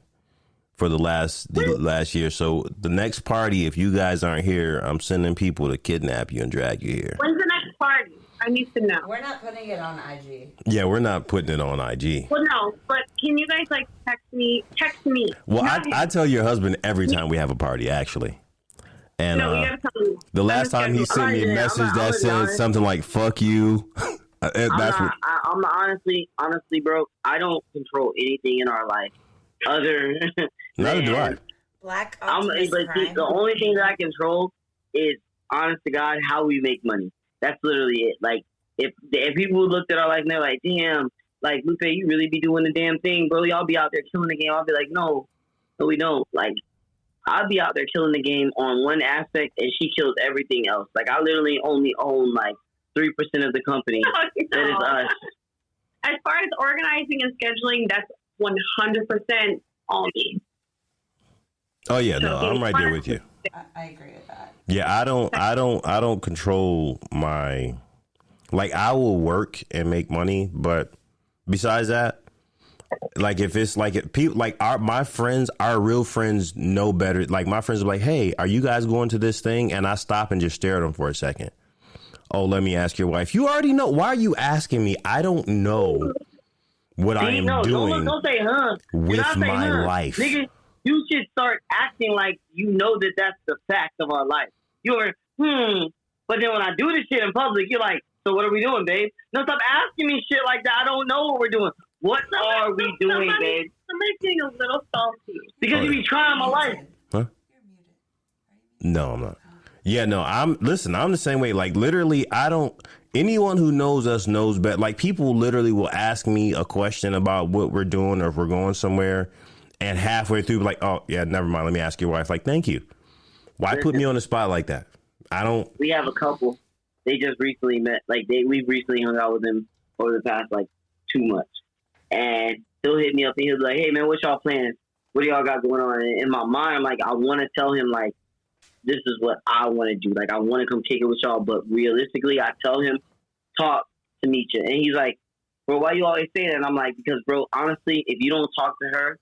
for the last year. So the next party, if you guys aren't here, I'm sending people to kidnap you and drag you here. When's the next party? I need to know. We're not putting it on IG. Yeah, we're not putting it on IG. Well, no, but can you guys like text me? Well, Not him. I tell your husband every time we have a party, actually. And No, you gotta tell me. the last time he sent me a message that said something like "fuck you," that's what. I'm honestly, bro. I don't control anything in our life other. Neither do I. Black But the only thing that I control is, honest to God, how we make money. That's literally it. Like, if people looked at our life and they're like, damn, like, Lupe, you really be doing the damn thing, bro. Y'all be out there killing the game. I'll be like, no, we don't. Like, I'll be out there killing the game on one aspect, and she kills everything else. Like, I literally only own, like, 3% of the company. That is us. As far as organizing and scheduling, that's 100% all me. Oh yeah, no, I'm right there with you. I agree with that. Yeah, I don't control my, like, I will work and make money, but besides that, like, if it's like people like my friends, our real friends know better. Like, my friends are like, hey, are you guys going to this thing? And I stop and just stare at them for a second. Oh, let me ask your wife. You already know. Why are you asking me? I don't know what I am doing Don't say, huh. with Don't say, my huh. life. Nigga, you should start acting like you know that that's the fact of our life. You're, But then when I do this shit in public, you're like, so what are we doing, babe? No, stop asking me shit like that. I don't know what we're doing. What are we doing, babe? Somebody's getting a little salty. Because you be trying my life. Huh? No, I'm not. Yeah, no, I'm the same way. Like, literally, anyone who knows us knows better. Like, people literally will ask me a question about what we're doing or if we're going somewhere, and halfway through, like, oh, yeah, never mind. Let me ask your wife. Like, thank you. Why put me on the spot like that? We have a couple. They just recently met. Like, we've recently hung out with them over the past, like, 2 months. And he'll hit me up and he'll be like, hey, man, what y'all plans? What do y'all got going on? And in my mind, I'm like, I want to tell him, like, this is what I want to do. Like, I want to come kick it with y'all. But realistically, I tell him, talk to Micha. And he's like, bro, why you always say that? And I'm like, because, bro, honestly, if you don't talk to her,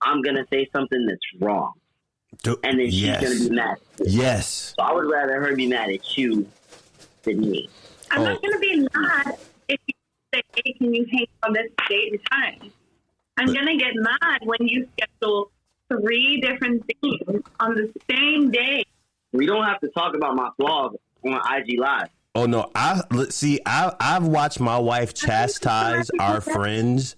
I'm going to say something that's wrong. And then she's going to be mad. Yes. So I would rather her be mad at you than me. I'm not going to be mad if you say, hey, can you hang on this date and time? I'm going to get mad when you schedule 3 different things on the same day. We don't have to talk about my flaws on IG Live. Oh, no. I've watched my wife chastise our friends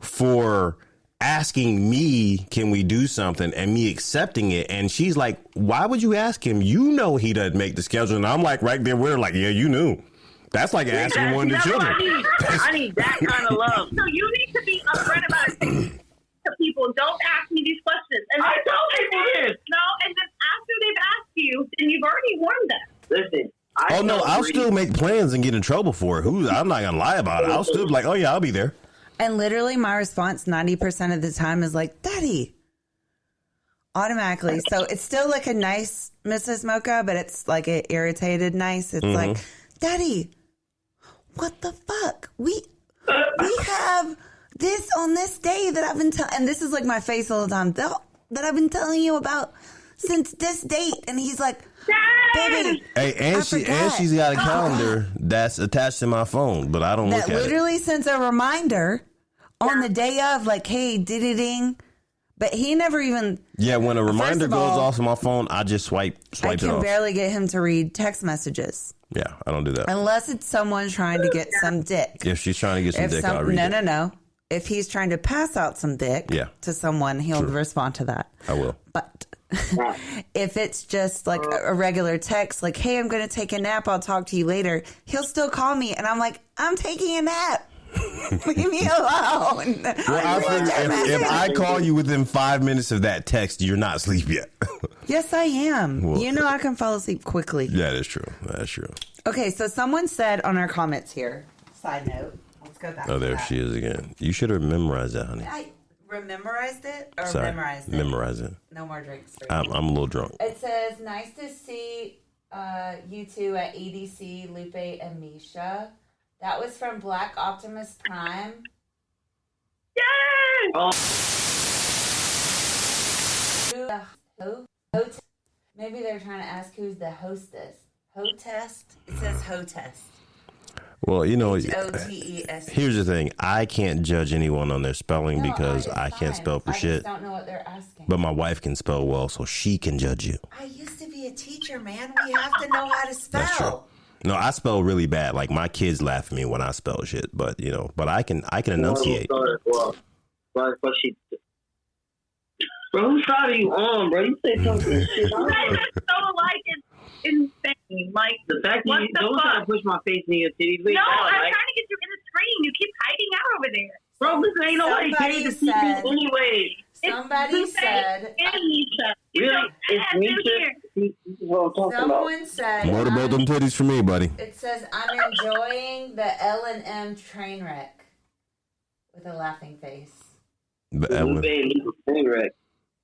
for asking me, can we do something, and me accepting it. And she's like, why would you ask him? You know he doesn't make the schedule. And I'm like, right there with her, like, yeah, you knew. That's like asking one of the children. I need that kind of love. So you need to be upfront about it to people. Don't ask me these questions. And I tell people this. No, and then after they've asked you, then you've already warned them. Listen. I'll still make plans and get in trouble for it. I'm not going to lie about it. I'll still be like, oh, yeah, I'll be there. And literally my response 90% of the time is like, Daddy. Automatically. So it's still like a nice Mrs. Mocha, but it's like an irritated nice. It's like, Daddy, what the fuck? We have this on this day that I've been telling, and this is like my face all the time, that I've been telling you about since this date. And he's like, baby. Hey, and she's got a calendar that's attached to my phone, but I don't look at it. That literally sends a reminder on the day of, like, hey, ding. But he never even. Yeah, when a reminder goes off on my phone, I just swipe it off. I can barely get him to read text messages. Yeah, I don't do that. Unless it's someone trying to get some dick. If she's trying to get some dick, I'll read it. No. If he's trying to pass out some dick to someone, he'll respond to that. I will. But if it's just like a regular text, like, hey, I'm going to take a nap, I'll talk to you later, he'll still call me. And I'm like, I'm taking a nap. Leave me alone. Well, if I call you within 5 minutes of that text, you're not asleep yet. Yes, I am. Well, you know I can fall asleep quickly. Yeah, that's true. That's true. Okay, so someone said on our comments here, side note, let's go back. Oh, there she is again. You should have memorized that, honey. I memorized it or Sorry, memorized it? Memorize it. No more drinks. I'm a little drunk. It says, nice to see you two at EDC, Lupe and Micha. That was from Black Optimus Prime. Yay! Oh. Maybe they're trying to ask who's the hostess. Hotest? It says hotest. Well, you know, Hotest. Here's the thing. I can't judge anyone on their spelling because I can't spell for shit. I just don't know what they're asking. But my wife can spell well, so she can judge you. I used to be a teacher, man. We have to know how to spell. That's true. No, I spell really bad. Like, my kids laugh at me when I spell shit, but you know, I can enunciate. Bro, whose side are you on, bro? You say something shit. You guys are so alike, it's insane. Like, the fact that you don't try to push my face in your titties. No, I'm trying to get you in the screen. You keep hiding out over there. Bro, listen, ain't nobody paid to see me anyway. Somebody said, really? It's Micha? Someone said, motorboat them titties for me, buddy. It says, I'm enjoying the L&M train wreck with a laughing face. The train wreck.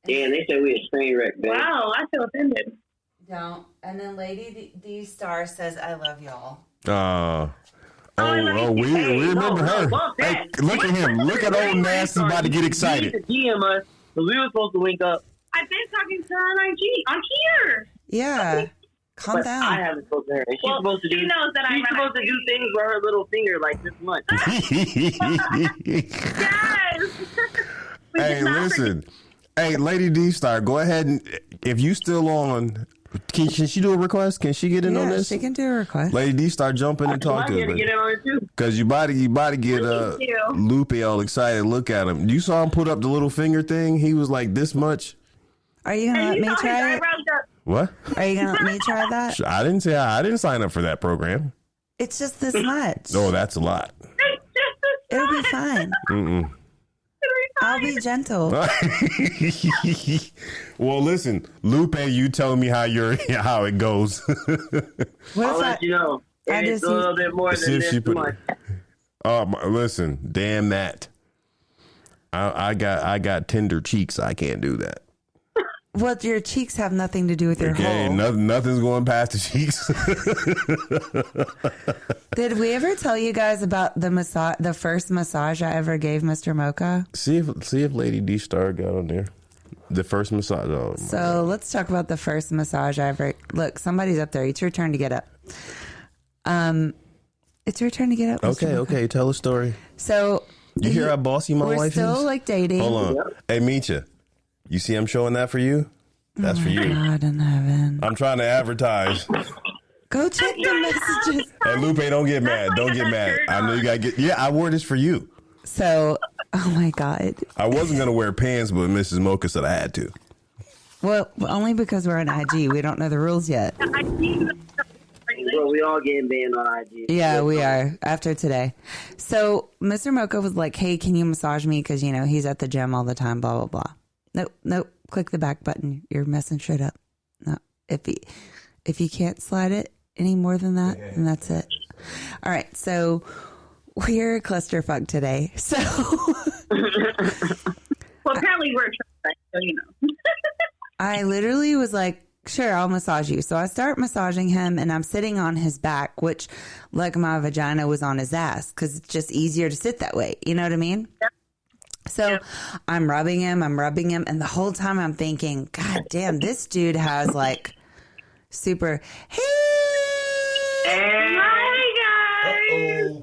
Yeah, they said we a train wreck, man. Wow, I feel offended. Don't. And then Lady D Star says, I love y'all. We remember her. Hey, look at him. Look at old Nasty about to get excited. DM us, because we were supposed to link up. I've been talking to her on IG. I'm here. Yeah. Calm down. I haven't spoken to her. And she's supposed to do. She knows that she's supposed to do things with her little finger like this much. Yes. Hey, listen. Hey, Lady D Star, go ahead and if you still on. Can she do a request? Can she get in on this? She can do a request. Lady D, start jumping and talk to her. Get in on it too. Because you about to get Lupe all excited. Look at him. You saw him put up the little finger thing? He was like this much. Are you going to let me try it? What? Are you gonna let me try that? I didn't say I didn't sign up for that program. It's just this much. Oh, that's a lot. It'll be fine. Mm-mm. I'll be gentle. Well, listen, Lupe, you tell me how it goes. What I'll if let you know. I It's just a little bit more See than if this she put- month. Listen, damn that. I got tender cheeks. I can't do that. Well, your cheeks have nothing to do with your Okay, hole. nothing's going past the cheeks. Did we ever tell you guys about the first massage I ever gave Mr. Mocha? see if Lady D Star got on there. The first massage. Oh, So let's talk about the first massage I ever. Look, somebody's up there. It's your turn to get up. It's your turn to get up. Mr. Mocha. okay. Tell a story. So You hear how bossy my we're wife still is? like dating. Hold on. Hey, Micha. You see I'm showing that for you? That's for you. God in heaven. I'm trying to advertise. Go check the messages. Hey, Lupe, don't get mad. Don't get mad. I know you got to get... Yeah, I wore this for you. So, oh my God. I wasn't going to wear pants, but Mrs. Mocha said I had to. Well, only because we're on IG. We don't know the rules yet. I see Well, we all getting banned on IG. Yeah, we are after today. So Mr. Mocha was like, hey, can you massage me? Because, you know, he's at the gym all the time, blah, blah, blah. Nope. Click the back button. You're messing shit up. No. If you can't slide it any more than that, then that's it. All right. So we're a clusterfuck today. So Well, apparently we're trans, so you know. I literally was like, sure, I'll massage you. So I start massaging him and I'm sitting on his back, which like my vagina was on his ass because it's just easier to sit that way. You know what I mean? Yep. So I'm rubbing him. And the whole time I'm thinking, God damn, this dude has like super, hey. Hi, guys.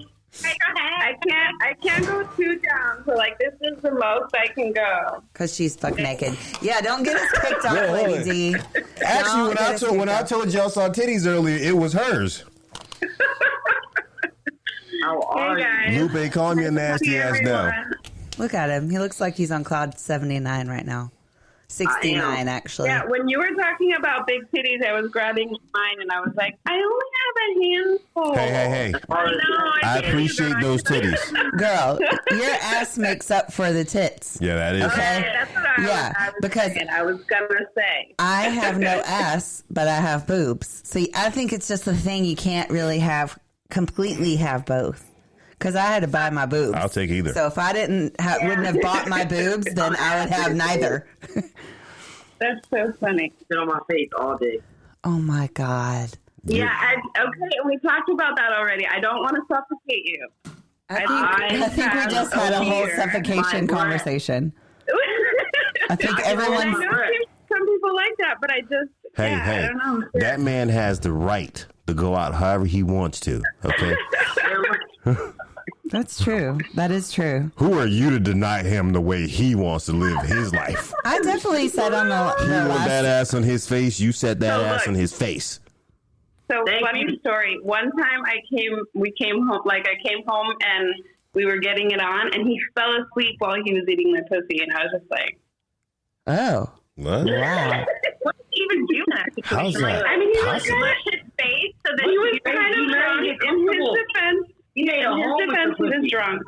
I can't go too down. So like this is the most I can go. Because she's fuck naked. Yeah, don't get us kicked off, Lady D. Actually, when I told y'all saw titties earlier, it was hers. How are Hey you? guys. Lupe, calm your nasty ass down. Look at him. He looks like he's on cloud 79 right now. 69, actually. Yeah, when you were talking about big titties, I was grabbing mine and I was like, I only have a handful. Hey. I know. I get you appreciate guys. those titties. Girl, your ass makes up for the tits. Yeah, that is. Okay. That's what I was gonna say. I have no ass, but I have boobs. See, I think it's just the thing you can't really completely have both. Because I had to buy my boobs. I'll take either. So if I wouldn't have bought my boobs, then I would have neither. That's so funny. Sit on my face all day. Oh my God. Yeah, okay, we talked about that already. I don't want to suffocate you. I think we just had a whole suffocation conversation. I think everyone. I know some people like that, but I just, I don't know. That man has the right to go out however he wants to, okay? That's true. That is true. Who are you to deny him the way he wants to live his life? I definitely said on the He want last. that ass on his face, you set that So ass look. on his face. So funny story. One time I came home and we were getting it on and he fell asleep while he was eating my pussy and I was just like, Oh. What? Wow. what did he even do in that situation? How's that I mean, he was possible? kind of his face so that he was kind of drunk. In his defense, he was drunk.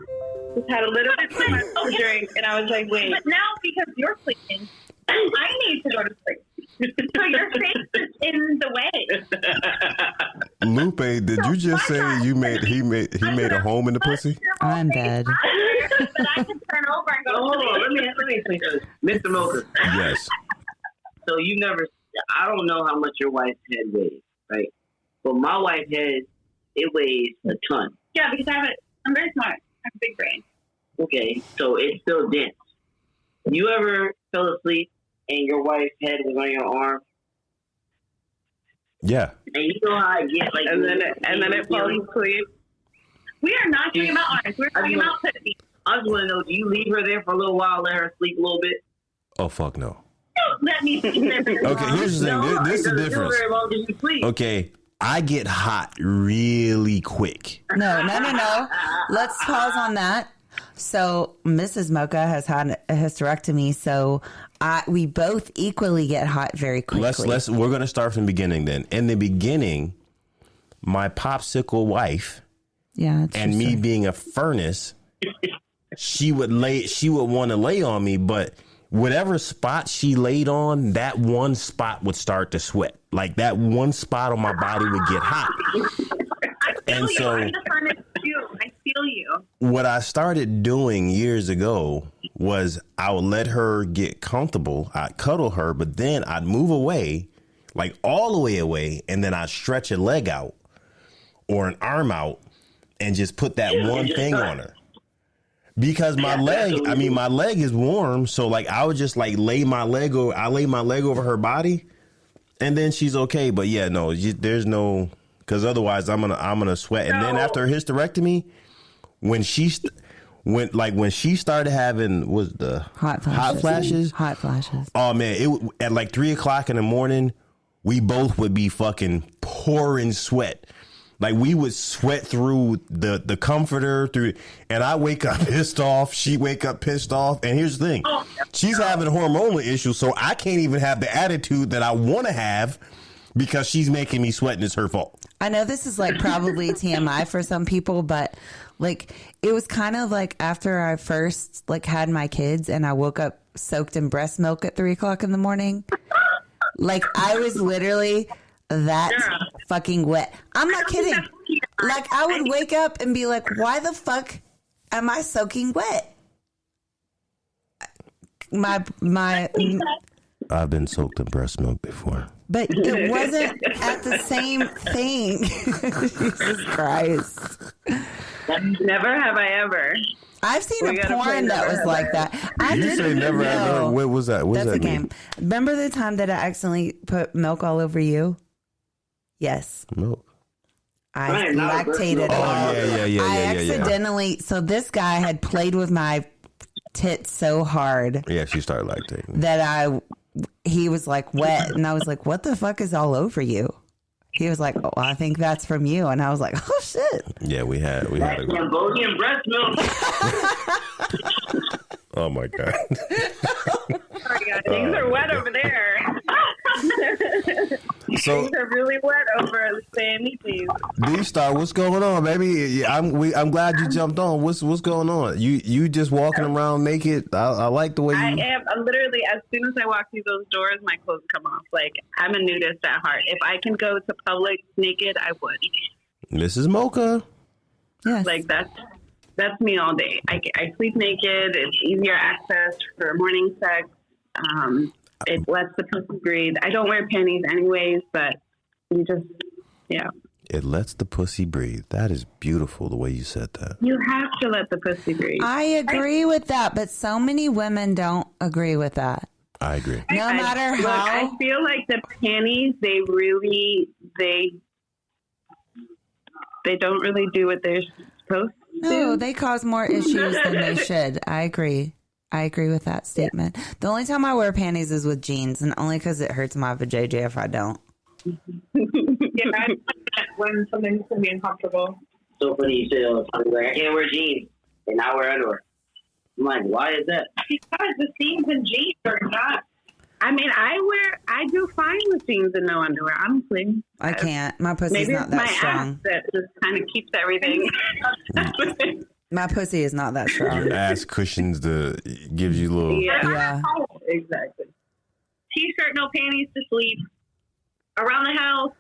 Just had a little bit too much to drink and I was like, wait. But now because you're sleeping, I need to go to sleep. So your face is in the way. Lupe, did you just say he made a home in the pussy? I'm dead. But I can turn over and go. Hold on, let me think. Mr. Mocha. Yes. So I don't know how much your wife's head weighs, right? But my wife's head, it weighs a ton. Yeah, because I'm very smart. I have a big brain. Okay, so it's still dense. You ever fell asleep and your wife's head was on your arm? Yeah. And you know how I get like, And then it falls asleep. We are not talking about arms. We're talking about pussy. I just want to know, do you leave her there for a little while, let her sleep a little bit? Oh, fuck no. Don't let me sleep there very Okay, long. here's the thing. No, This is it the doesn't feel difference. very long as you sleep. Okay, I get hot really quick. No. Let's pause on that. So Mrs. Mocha has had a hysterectomy, so We both equally get hot very quickly. We're gonna start from the beginning then. In the beginning, my popsicle wife, and me being a furnace, she would want to lay on me, but whatever spot she laid on, that one spot would start to sweat. Like that one spot on my body would get hot. And so I'm the furnace too. I feel you. What I started doing years ago was I would let her get comfortable. I'd cuddle her, but then I'd move away, like all the way away, and then I'd stretch a leg out or an arm out and just put that one thing on her. Because my leg is warm, so like I would just like lay my leg over her body, and then she's okay. But yeah, no, there's no, because otherwise I'm gonna sweat. And then after her hysterectomy, when she started having hot flashes. Oh man, at like 3:00 in the morning, we both would be fucking pouring sweat. Like we would sweat through the comforter and I wake up pissed off. She wake up pissed off. And here's the thing, she's having hormonal issues, so I can't even have the attitude that I want to have because she's making me sweat and it's her fault. I know this is like probably TMI for some people, but like it was kind of like after I first like had my kids and I woke up soaked in breast milk at 3:00 in the morning. Like I was literally that fucking wet. I'm not kidding. Like I would wake up and be like, why the fuck am I soaking wet? I've been soaked in breast milk before. But it wasn't at the same thing. Jesus Christ. Never have I ever. I've seen a porn that was like that. You say never ever. What was that? What's That's that a game. Remember the time that I accidentally put milk all over you? Yes. Milk. I lactated. Yeah. I accidentally. So this guy had played with my tits so hard. Yeah, she started lactating. That he was like wet, and I was like, "What the fuck is all over you?" He was like, "Oh, I think that's from you," and I was like, "Oh shit." Yeah, we had a Cambodian breast milk. Oh my god. Sorry, guys. Things are wet over there. So things are really wet over at Lupe and Micha. D-Star, what's going on, baby? I'm glad you jumped on. What's going on? You just walking around naked? I like the way you. I am literally, as soon as I walk through those doors, my clothes come off. Like I'm a nudist at heart. If I can go to public naked, I would. This is Mocha. Yes. Like that's me all day. I sleep naked. It's easier access for morning sex. It lets the pussy breathe. I don't wear panties anyways, but you just, yeah. It lets the pussy breathe. That is beautiful, the way you said that. You have to let the pussy breathe. I agree with that, but so many women don't agree with that. I agree. No matter Look, how. I feel like the panties, they don't really do what they're supposed to do. No, they cause more issues than they should. I agree with that statement. The only time I wear panties is with jeans, and only because it hurts my vajayjay if I don't. Yeah, I like that when something's going to be uncomfortable. So funny you say all the time, like, I can't wear jeans and I wear underwear. I'm like, why is that? Because the seams in jeans are not. I mean, I do fine with jeans and no underwear, honestly. I can't. My pussy's Maybe not it's my that strong. ass that just kind of keeps everything. My pussy is not that strong. Your ass cushions gives you a little. Yeah. Exactly. T-shirt, no panties to sleep. Around the house,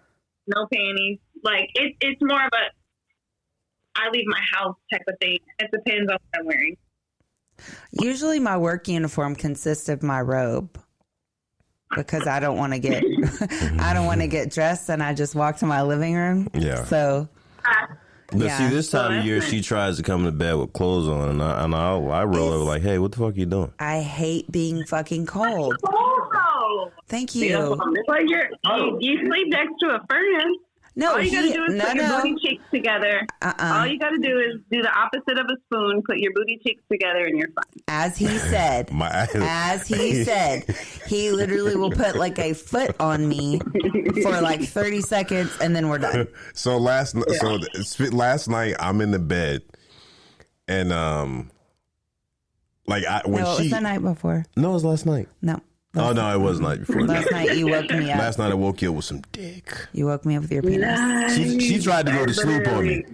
no panties. Like, it's more of a I leave my house type of thing. It depends on what I'm wearing. Usually my work uniform consists of my robe because I don't want to get dressed and I just walk to my living room. Yeah. So But see, this time of year, she tries to come to bed with clothes on, and I roll over like, hey, what the fuck are you doing? I hate being fucking cold. Oh, Thank you. Well, you sleep next to a furnace. No, All you got to do is put your booty cheeks together. All you got to do is do the opposite of a spoon, put your booty cheeks together, and you're fine. As he said, he literally will put like a foot on me for like 30 seconds, and then we're done. So last night I'm in the bed, and Like when No, it was the night before. No, it was last night. No. Oh no, it was the night before. Last night you woke me up. Last night I woke you up with some dick. You woke me up with your penis. She tried to go to sleep on me.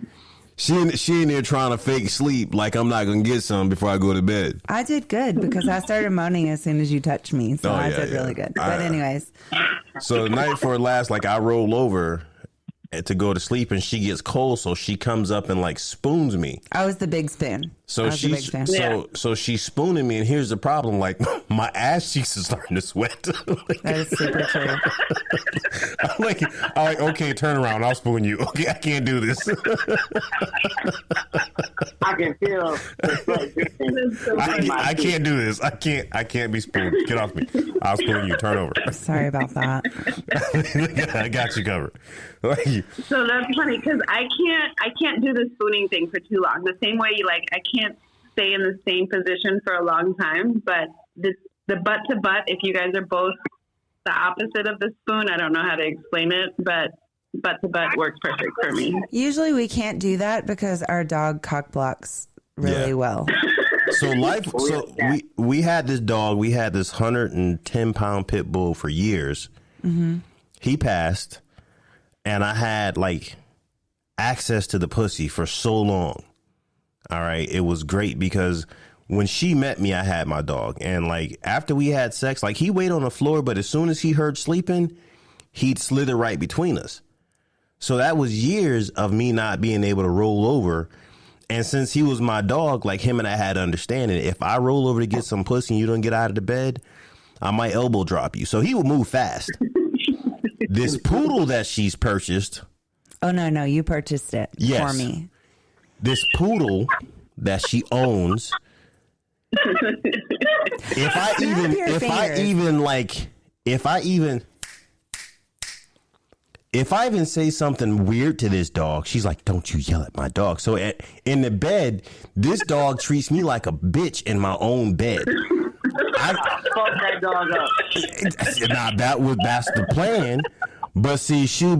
She in there trying to fake sleep like I'm not gonna get some before I go to bed. I did good because I started moaning as soon as you touched me, so I did really good. But anyways, so the night before last, like I roll over to go to sleep and she gets cold, so she comes up and like spoons me. I was the big spoon. So so she's spooning me, and here's the problem: like my ass cheeks is starting to sweat. That is super true. I'm like, okay, turn around, I'll spoon you. Okay, I can't do this. I can feel the sweat dripping. I can't do this. I can't be spooned. Get off me. I'll spoon you. Turn over. Sorry about that. I got you covered. So that's funny because I can't do the spooning thing for too long. The same way I can't stay in the same position for a long time. But the butt to butt, if you guys are both the opposite of the spoon, I don't know how to explain it, but butt to butt works perfect for me. Usually we can't do that because our dog cock blocks really well. So we had this dog. We had this 110-pound pit bull for years. Mm-hmm. He passed, and I had like access to the pussy for so long. All right, it was great because when she met me, I had my dog, and like after we had sex, like he waited on the floor, but as soon as he heard sleeping, he'd slither right between us. So that was years of me not being able to roll over. And since he was my dog, like him and I had understanding, if I roll over to get some pussy and you don't get out of the bed, I might elbow drop you. So he would move fast. This poodle that she's purchased. Oh, no, you purchased it for me. This poodle that she owns. If I even say something weird to this dog, she's like, don't you yell at my dog. So in the bed, this dog treats me like a bitch in my own bed. Fuck that dog up. That's the plan. But see, she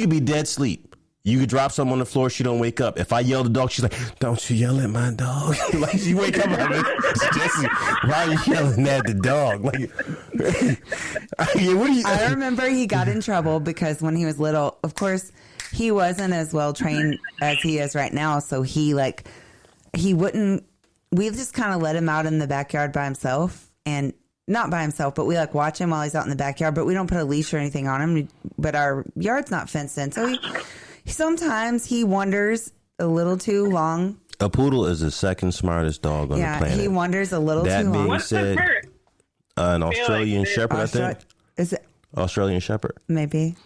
could be dead sleep. You could drop something on the floor, she don't wake up. If I yell at the dog, she's like, don't you yell at my dog. Like she wake up like, Jesse, why are you yelling at the dog? Like, I remember he got in trouble because when he was little, of course, he wasn't as well trained as he is right now. So we just kind of let him out in the backyard by himself, and not by himself, but we like watch him while he's out in the backyard, but we don't put a leash or anything on him. But our yard's not fenced in. So sometimes he wanders a little too long. A poodle is the second smartest dog on the planet. Yeah, he wanders a little too long. That being What's said, an Australian Shepherd, I think. Is it Australian Shepherd? maybe?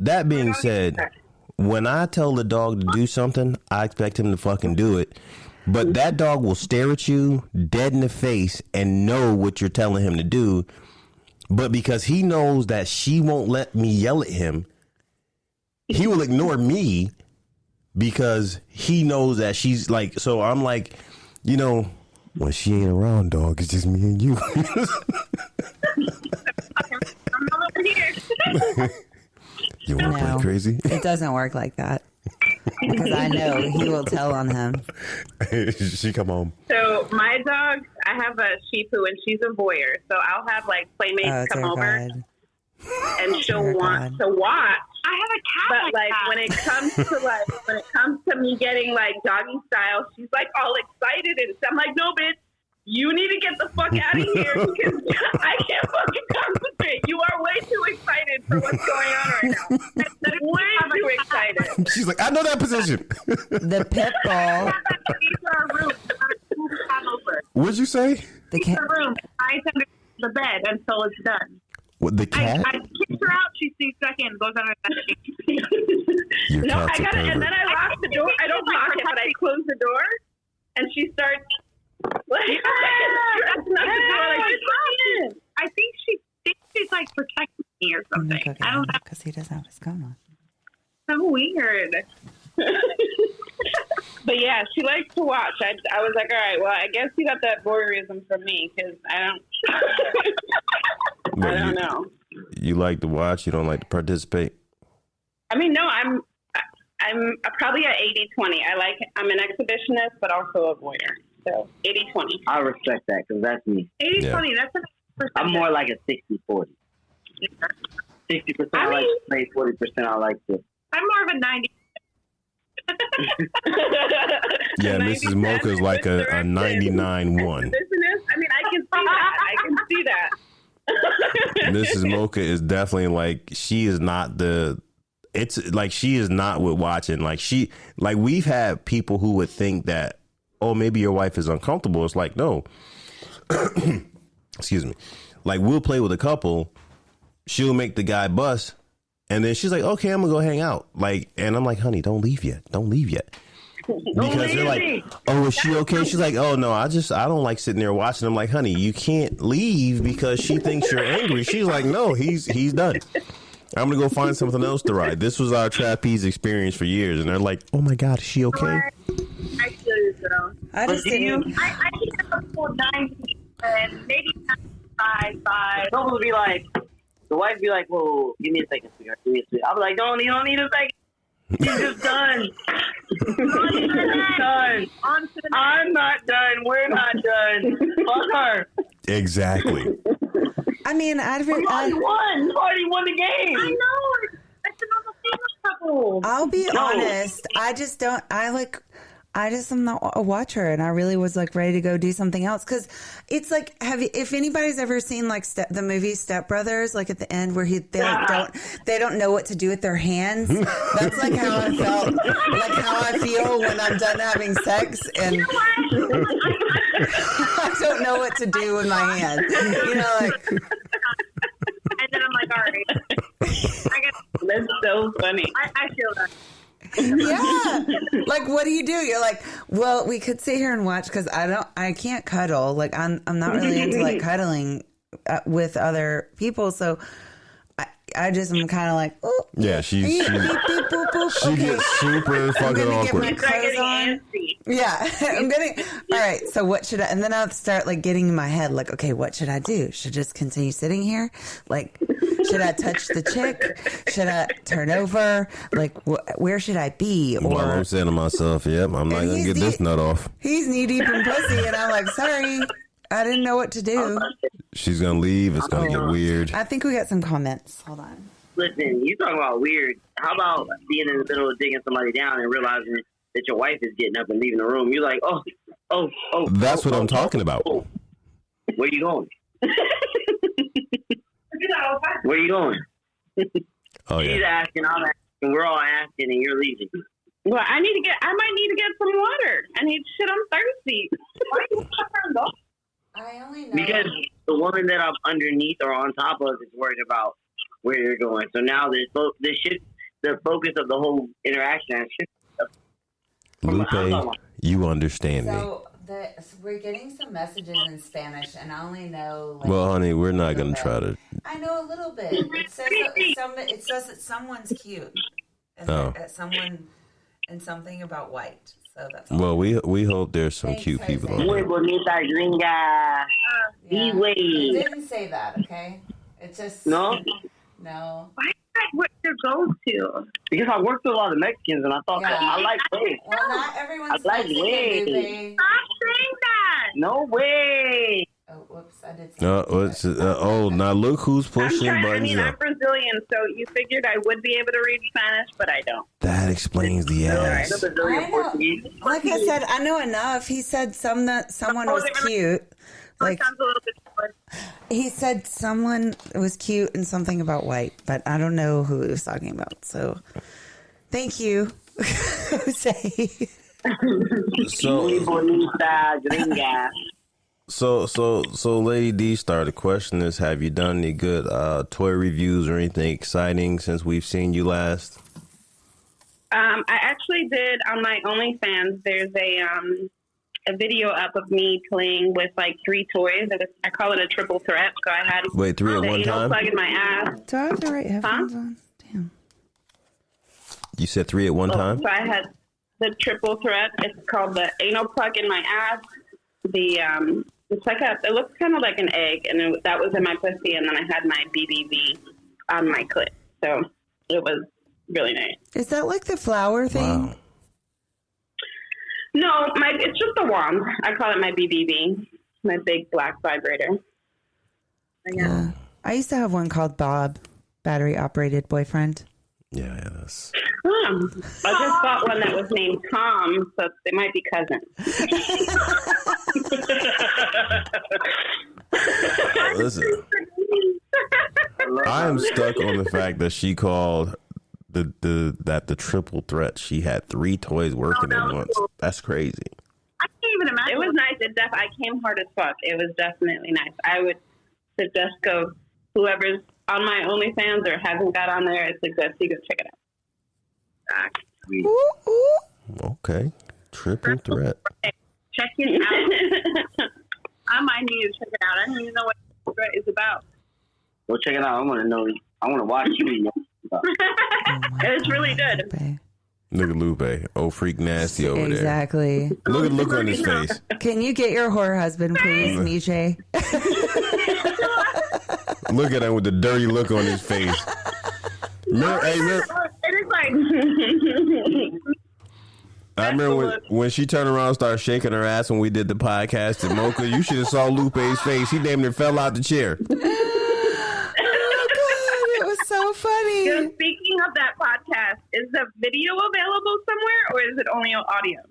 That being said, when I tell the dog to do something, I expect him to fucking do it. But that dog will stare at you dead in the face and know what you're telling him to do. But because he knows that she won't let me yell at him, he will ignore me because he knows that she's like, so I'm like, when she ain't around, dog, it's just me and you. You want to play crazy? It doesn't work like that. Because I know he will tell on him. She come home. So my dog, I have a Shih Tzu and she's a voyeur. So I'll have like playmates come over and she'll want to watch. I have a cat. But like that. when it comes to me getting like doggy style, she's like all excited and I'm like, no, bitch, you need to get the fuck out of here because I can't fucking concentrate. You are way too excited for what's going on right now. Way too excited. She's like, I know that position. The pit bull. What'd you say? The room. I under the bed until it's done. What, the cat? I kick her out. She sneaks back in, goes under the bed. No, I gotta, and then I lock the door. I don't lock it, but I close the door, and she starts like, I think she's like protecting me or something. I don't know because he doesn't have his gun on. So weird. But yeah, she likes to watch. I was like, all right, well, I guess you got that voyeurism from me because I don't know. You like to watch, you don't like to participate? I mean, no, I'm probably at 80-20. I'm an exhibitionist, but also a voyeur. So 80-20. I respect that because that's me. 80-20, that's a percentage. I'm more like a 60-40. 60% I like to play, 40% I like to. I'm more of a 90. Yeah, Mrs. Mocha is like a 99-1. I mean, I can see that. Mrs. Mocha is definitely like, she is not she is not with watching. Like we've had people who would think that, oh, maybe your wife is uncomfortable. It's like, no. Excuse me. Like, we'll play with a couple. She'll make the guy bust. And then she's like, okay, I'm going to go hang out. Like, and I'm like, honey, don't leave yet. Because they're like, oh, is she okay? She's like, oh, no, I don't like sitting there watching. I'm like, honey, you can't leave because she thinks you're angry. She's like, no, he's done. I'm going to go find something else to ride. This was our trapeze experience for years. And they're like, oh, my God, is she okay? I feel you, girl. I just didn't. I think I'm a 90 and maybe 95. Someone would be like, the wife be like, whoa, give me a second, sweetheart. Give me a second. I'll be like, you don't need a second. He's just done. Done. I'm not done. We're not done. Fuck her. Exactly. I mean, You already won. You already won the game. I know. It's another famous couple. I'll be honest. I just am not a watcher, and I really was like ready to go do something else because it's like, if anybody's ever seen like the movie Step Brothers, like at the end where they don't know what to do with their hands. That's like how I felt, like how I feel when I'm done having sex, and I don't know what to do with my hands. You know, like. And then I'm like, all right. That's so funny. I feel that. Yeah. Like, what do? You're like, well, we could sit here and watch because I can't cuddle. Like, I'm not really into like cuddling with other people. So I just am kind of like, oh. Yeah, she gets super fucking awkward. Get my clothes on. Yeah. All right. So what should I, and then I'll start like getting in my head, like, okay, what should I do? Should I just continue sitting here? Like, should I touch the chick? Should I turn over? Like, where should I be? Or well, I'm saying to myself, yep, I'm not going to get this nut off. He's knee deep in pussy, and I'm like, sorry, I didn't know what to do. She's going to leave. It's going to get weird. I think we got some comments. Hold on. Listen, you talking about weird. How about being in the middle of digging somebody down and realizing that your wife is getting up and leaving the room? You're like, oh. That's what I'm talking about. Where you going? Where you going? Oh, yeah. She's asking, I'm asking, we're all asking, and you're leaving. Well, I might need to get some water. I'm thirsty. Why are you turned off? I only know. Because the woman that I'm underneath or on top of is worried about where you're going. So now the focus of the whole interaction has shifted. Lupe, you understand me. So we're getting some messages in Spanish, and I only know. Like, well, honey, we're not going to try to. I know a little bit. It says that someone's cute, and that someone and something about white. So that's all. Well, we hope there's some cute people on Muy there. bonita gringa. It didn't say that. Okay, it just No. Why is that what your go-to? Because I worked with a lot of Mexicans, and I thought that I like waves. Well, not everyone's I like Mexican, waves. Lupe. Stop saying that. No way. Oh, whoops! I did something. Now look who's pushing buttons I'm up. Brazilian, so you figured I would be able to read Spanish, but I don't. That explains the ass. I know. Like I said, I know enough. He said someone was cute. Like, Sounds a little bit different. he said someone was cute and something about white, but I don't know who he was talking about. So, thank you, Jose. Muy bonita gringa. So, Lady D Star, the question is, have you done any good toy reviews or anything exciting since we've seen you last? I actually did on my OnlyFans. There's a video up of me playing with like 3 toys. I call it a triple threat. So I had 3 at one time. Plug in my ass. Do I have the right headphones on? Damn. You said 3 at one time. So I had the triple threat. It's called the anal plug in my ass. It's like it looks kind of like an egg, and that was in my pussy, and then I had my BBV on my clit. So it was really nice. Is that like the flower thing? Wow. No, it's just a wand. I call it my BBB, my big black vibrator. Yeah. I used to have one called Bob, battery operated boyfriend. Yeah, that's. I just bought one that was named Tom, so they might be cousins. Listen, I am stuck on the fact that she called the triple threat. She had 3 toys working at once. That's crazy. I can't even imagine. It was nice. I came hard as fuck. It was definitely nice. I would suggest whoever's on my OnlyFans or hasn't got on there, I suggest you go check it out. Okay, triple threat. Check it out. I might need to check it out. I don't even know what threat is about. Go check it out. I want to know. I want to watch you. It's really good. Look at Lupe. Oh, freak nasty over there. Exactly. Look at the look on his face. Can you get your whore husband, please, Micha? Look at him with the dirty look on his face. I remember when she turned around and started shaking her ass when we did the podcast at Mocha. You should have saw Lupe's face. He damn near fell out the chair. Oh, God. It was so funny. So speaking of that podcast, is the video available somewhere or is it only audio?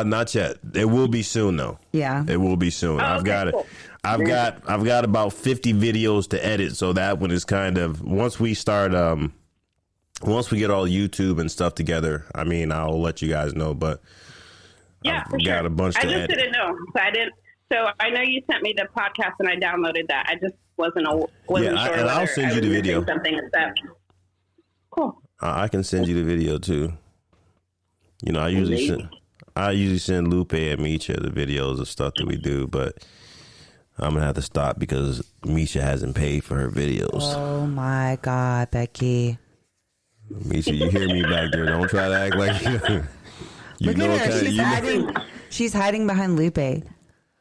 Not yet. It will be soon though. Yeah. It will be soon. I've got it. Cool. I've got about 50 videos to edit, so that one is kind of once we start once we get all YouTube and stuff together, I mean, I'll let you guys know, but yeah, I've got a bunch to edit. I just didn't know. So I know you sent me the podcast and I downloaded that. I just wasn't sure. And I'll send you the video. Cool. I can send you the video too. You know, I usually send Lupe and Micha the videos of stuff that we do, but I'm gonna have to stop because Micha hasn't paid for her videos. Oh my God, Becky. Micha, you hear me back there? Don't try to act like you Look know. at her. She's hiding. She's hiding behind Lupe.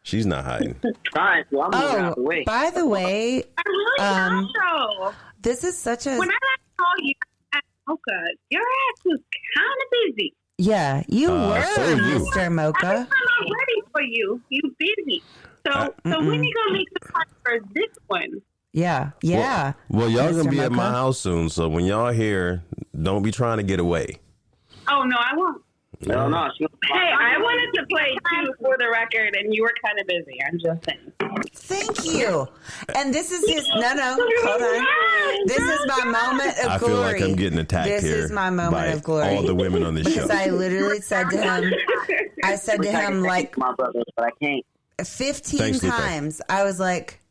She's not hiding. All right, well, I'm moving out the way. By the way, I really so. this is such a When I last saw you at Mocha, your ass was kind of busy. yeah. You were, so you. Mr. I'm Mocha. not ready for you. You busy. So when you gonna make the time for this one? Yeah. Well, y'all Mr. gonna be at my Mocha. house soon, so when y'all here, don't be trying to get away. Oh no, I won't. No. Hey, I wanted to play too for the record, and you were kind of busy. I'm just saying. Thank you. And this is his. No, hold on. This is my moment of I glory. feel like I'm getting attacked This here is my moment by of glory. all the women on this show. Because I literally said to him, like my brother, but I can't. 15 Thanks, Lupe. times. I was like,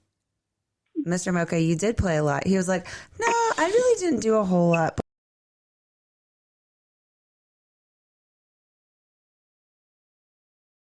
Mr. Mocha, you did play a lot. He was like, no, I really didn't do a whole lot.